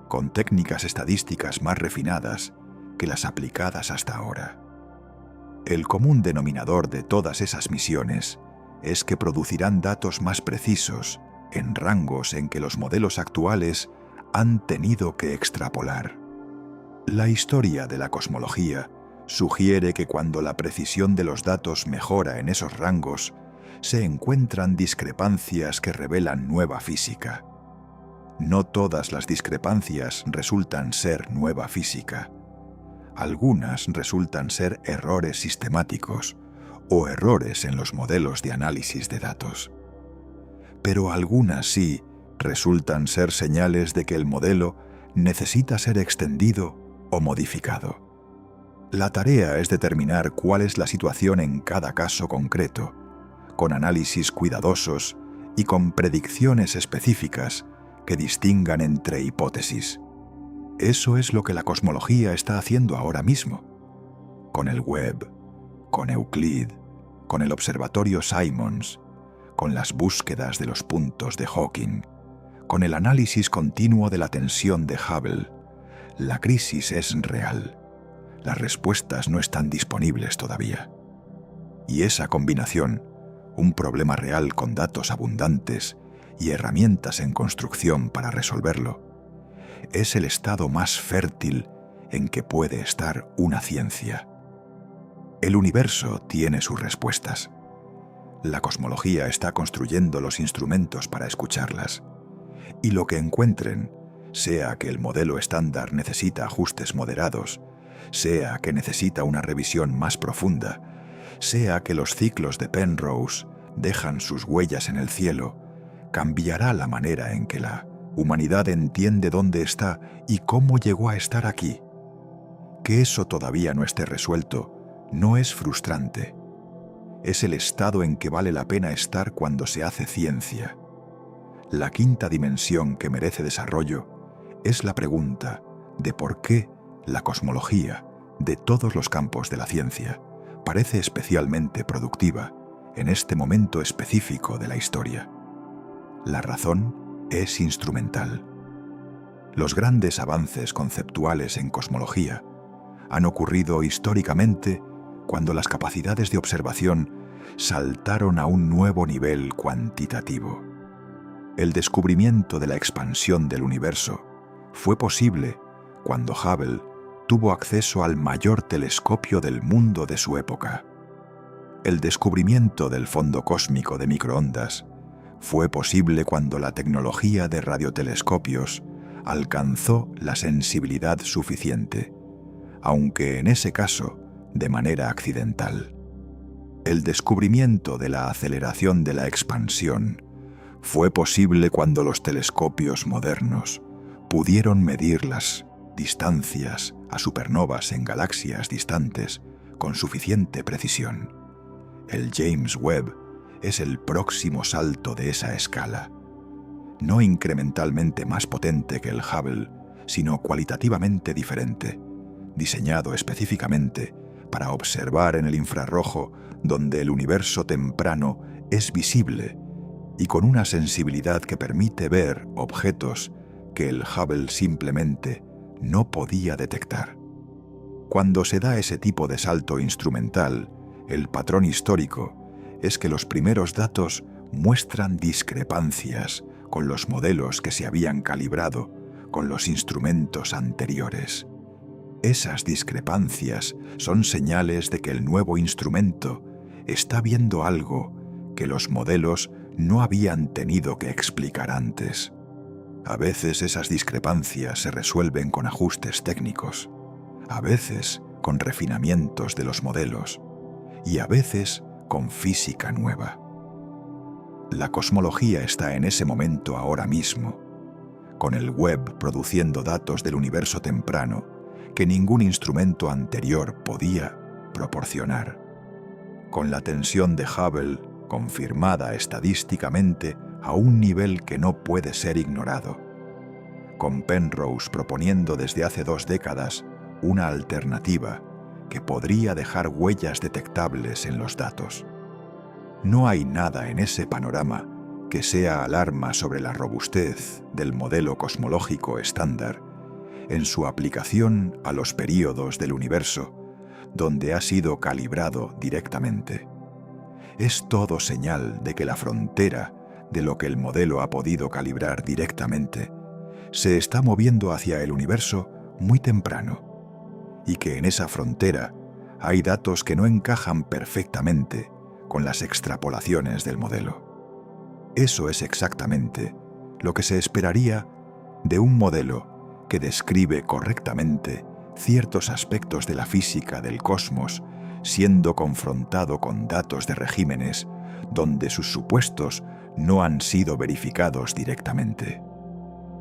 con técnicas estadísticas más refinadas que las aplicadas hasta ahora. El común denominador de todas esas misiones es que producirán datos más precisos en rangos en que los modelos actuales han tenido que extrapolar. La historia de la cosmología sugiere que cuando la precisión de los datos mejora en esos rangos, se encuentran discrepancias que revelan nueva física. No todas las discrepancias resultan ser nueva física. Algunas resultan ser errores sistemáticos o errores en los modelos de análisis de datos. Pero algunas sí resultan ser señales de que el modelo necesita ser extendido o modificado. La tarea es determinar cuál es la situación en cada caso concreto, con análisis cuidadosos y con predicciones específicas que distingan entre hipótesis. Eso es lo que la cosmología está haciendo ahora mismo. Con el Webb, con Euclid, con el observatorio Simons, con las búsquedas de los puntos de Hawking, con el análisis continuo de la tensión de Hubble. La crisis es real. Las respuestas no están disponibles todavía. Y esa combinación, un problema real con datos abundantes y herramientas en construcción para resolverlo, es el estado más fértil en que puede estar una ciencia. El universo tiene sus respuestas. La cosmología está construyendo los instrumentos para escucharlas. Y lo que encuentren, sea que el modelo estándar necesita ajustes moderados, sea que necesita una revisión más profunda, sea que los ciclos de Penrose dejan sus huellas en el cielo, cambiará la manera en que la humanidad entiende dónde está y cómo llegó a estar aquí. Que eso todavía no esté resuelto no es frustrante. Es el estado en que vale la pena estar cuando se hace ciencia. La quinta dimensión que merece desarrollo es la pregunta de por qué la cosmología, de todos los campos de la ciencia, parece especialmente productiva en este momento específico de la historia. La razón es instrumental. Los grandes avances conceptuales en cosmología han ocurrido históricamente cuando las capacidades de observación saltaron a un nuevo nivel cuantitativo. El descubrimiento de la expansión del universo fue posible cuando Hubble tuvo acceso al mayor telescopio del mundo de su época. El descubrimiento del fondo cósmico de microondas fue posible cuando la tecnología de radiotelescopios alcanzó la sensibilidad suficiente, aunque en ese caso de manera accidental. El descubrimiento de la aceleración de la expansión fue posible cuando los telescopios modernos pudieron medir las distancias a supernovas en galaxias distantes con suficiente precisión. El James Webb es el próximo salto de esa escala, no incrementalmente más potente que el Hubble, sino cualitativamente diferente, diseñado específicamente para observar en el infrarrojo donde el universo temprano es visible y con una sensibilidad que permite ver objetos que el Hubble simplemente no podía detectar. Cuando se da ese tipo de salto instrumental, el patrón histórico es que los primeros datos muestran discrepancias con los modelos que se habían calibrado con los instrumentos anteriores. Esas discrepancias son señales de que el nuevo instrumento está viendo algo que los modelos no habían tenido que explicar antes. A veces esas discrepancias se resuelven con ajustes técnicos, a veces con refinamientos de los modelos y a veces con física nueva. La cosmología está en ese momento ahora mismo, con el Webb produciendo datos del universo temprano que ningún instrumento anterior podía proporcionar, con la tensión de Hubble confirmada estadísticamente a un nivel que no puede ser ignorado, con Penrose proponiendo desde hace 2 décadas una alternativa que podría dejar huellas detectables en los datos. No hay nada en ese panorama que sea alarma sobre la robustez del modelo cosmológico estándar en su aplicación a los períodos del universo, donde ha sido calibrado directamente. Es todo señal de que la frontera de lo que el modelo ha podido calibrar directamente se está moviendo hacia el universo muy temprano, y que en esa frontera hay datos que no encajan perfectamente con las extrapolaciones del modelo. Eso es exactamente lo que se esperaría de un modelo que describe correctamente ciertos aspectos de la física del cosmos, siendo confrontado con datos de regímenes donde sus supuestos no han sido verificados directamente.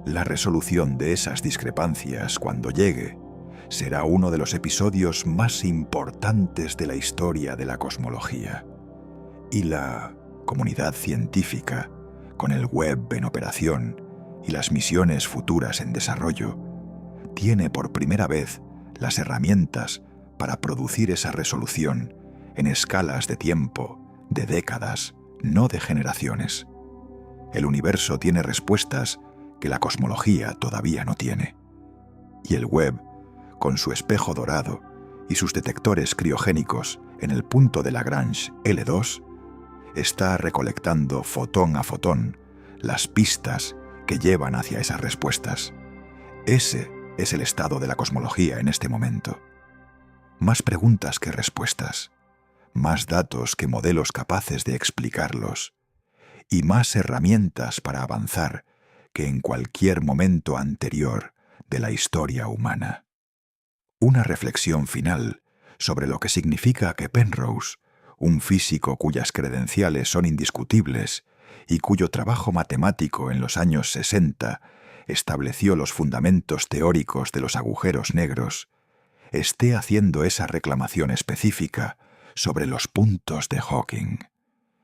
La resolución de esas discrepancias, cuando llegue, será uno de los episodios más importantes de la historia de la cosmología. Y la comunidad científica, con el Webb en operación y las misiones futuras en desarrollo, tiene por primera vez las herramientas para producir esa resolución en escalas de tiempo, de décadas, no de generaciones. El universo tiene respuestas que la cosmología todavía no tiene. Y el Webb, con su espejo dorado y sus detectores criogénicos en el punto de Lagrange L2, está recolectando fotón a fotón las pistas que llevan hacia esas respuestas. Ese es el estado de la cosmología en este momento. Más preguntas que respuestas, más datos que modelos capaces de explicarlos, y más herramientas para avanzar que en cualquier momento anterior de la historia humana. Una reflexión final sobre lo que significa que Penrose, un físico cuyas credenciales son indiscutibles y cuyo trabajo matemático en los años 60 estableció los fundamentos teóricos de los agujeros negros, esté haciendo esa reclamación específica sobre los puntos de Hawking.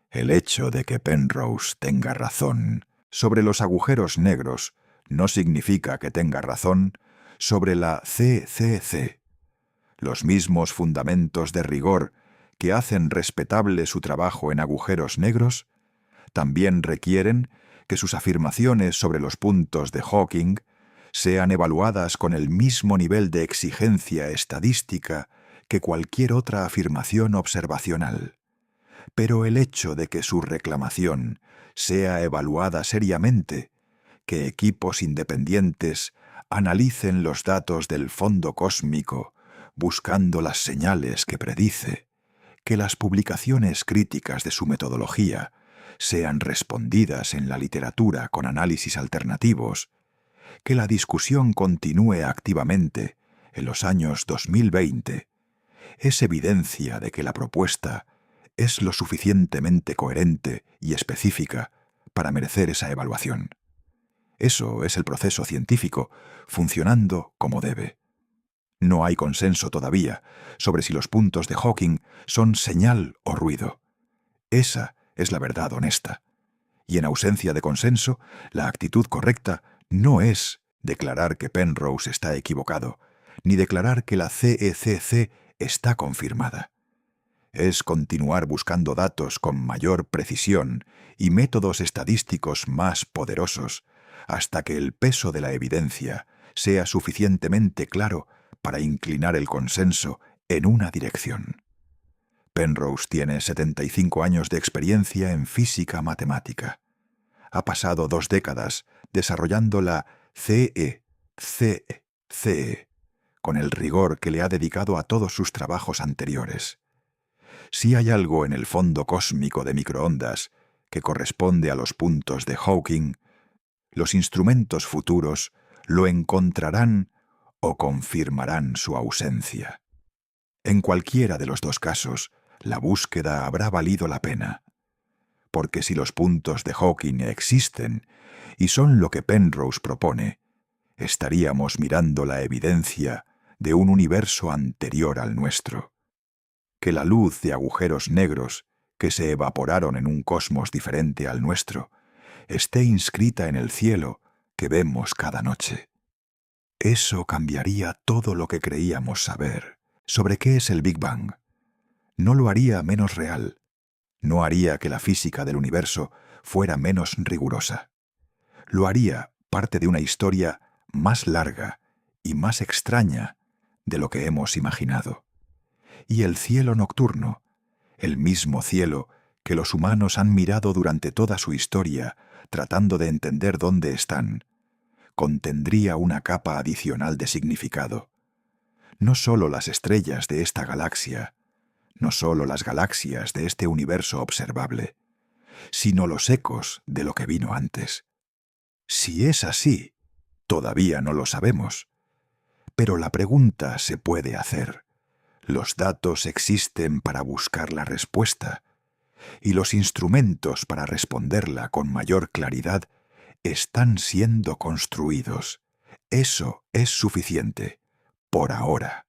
El hecho de que Penrose tenga razón sobre los agujeros negros no significa que tenga razón sobre la CCC. Los mismos fundamentos de rigor que hacen respetable su trabajo en agujeros negros también requieren que sus afirmaciones sobre los puntos de Hawking sean evaluadas con el mismo nivel de exigencia estadística que cualquier otra afirmación observacional. Pero el hecho de que su reclamación sea evaluada seriamente, que equipos independientes analicen los datos del fondo cósmico buscando las señales que predice, que las publicaciones críticas de su metodología sean respondidas en la literatura con análisis alternativos, que la discusión continúe activamente en los años 2020, es evidencia de que la propuesta es lo suficientemente coherente y específica para merecer esa evaluación. Eso es el proceso científico funcionando como debe. No hay consenso todavía sobre si los puntos de Hawking son señal o ruido. Esa es la verdad honesta. Y en ausencia de consenso, la actitud correcta no es declarar que Penrose está equivocado, ni declarar que la CECC está confirmada. Es continuar buscando datos con mayor precisión y métodos estadísticos más poderosos hasta que el peso de la evidencia sea suficientemente claro para inclinar el consenso en una dirección. Penrose tiene 75 años de experiencia en física matemática. Ha pasado 2 décadas desarrollando la CE con el rigor que le ha dedicado a todos sus trabajos anteriores. Si hay algo en el fondo cósmico de microondas que corresponde a los puntos de Hawking, los instrumentos futuros lo encontrarán o confirmarán su ausencia. En cualquiera de los 2 casos, la búsqueda habrá valido la pena. porque si los puntos de Hawking existen y son lo que Penrose propone, estaríamos mirando la evidencia de un universo anterior al nuestro. Que la luz de agujeros negros que se evaporaron en un cosmos diferente al nuestro esté inscrita en el cielo que vemos cada noche. Eso cambiaría todo lo que creíamos saber sobre qué es el Big Bang. No lo haría menos real. No haría que la física del universo fuera menos rigurosa. Lo haría parte de una historia más larga y más extraña de lo que hemos imaginado. Y el cielo nocturno, el mismo cielo que los humanos han mirado durante toda su historia, tratando de entender dónde están, contendría una capa adicional de significado. No solo las estrellas de esta galaxia, no solo las galaxias de este universo observable, sino los ecos de lo que vino antes. Si es así, todavía no lo sabemos. Pero la pregunta se puede hacer. Los datos existen para buscar la respuesta, y los instrumentos para responderla con mayor claridad están siendo construidos. Eso es suficiente, por ahora.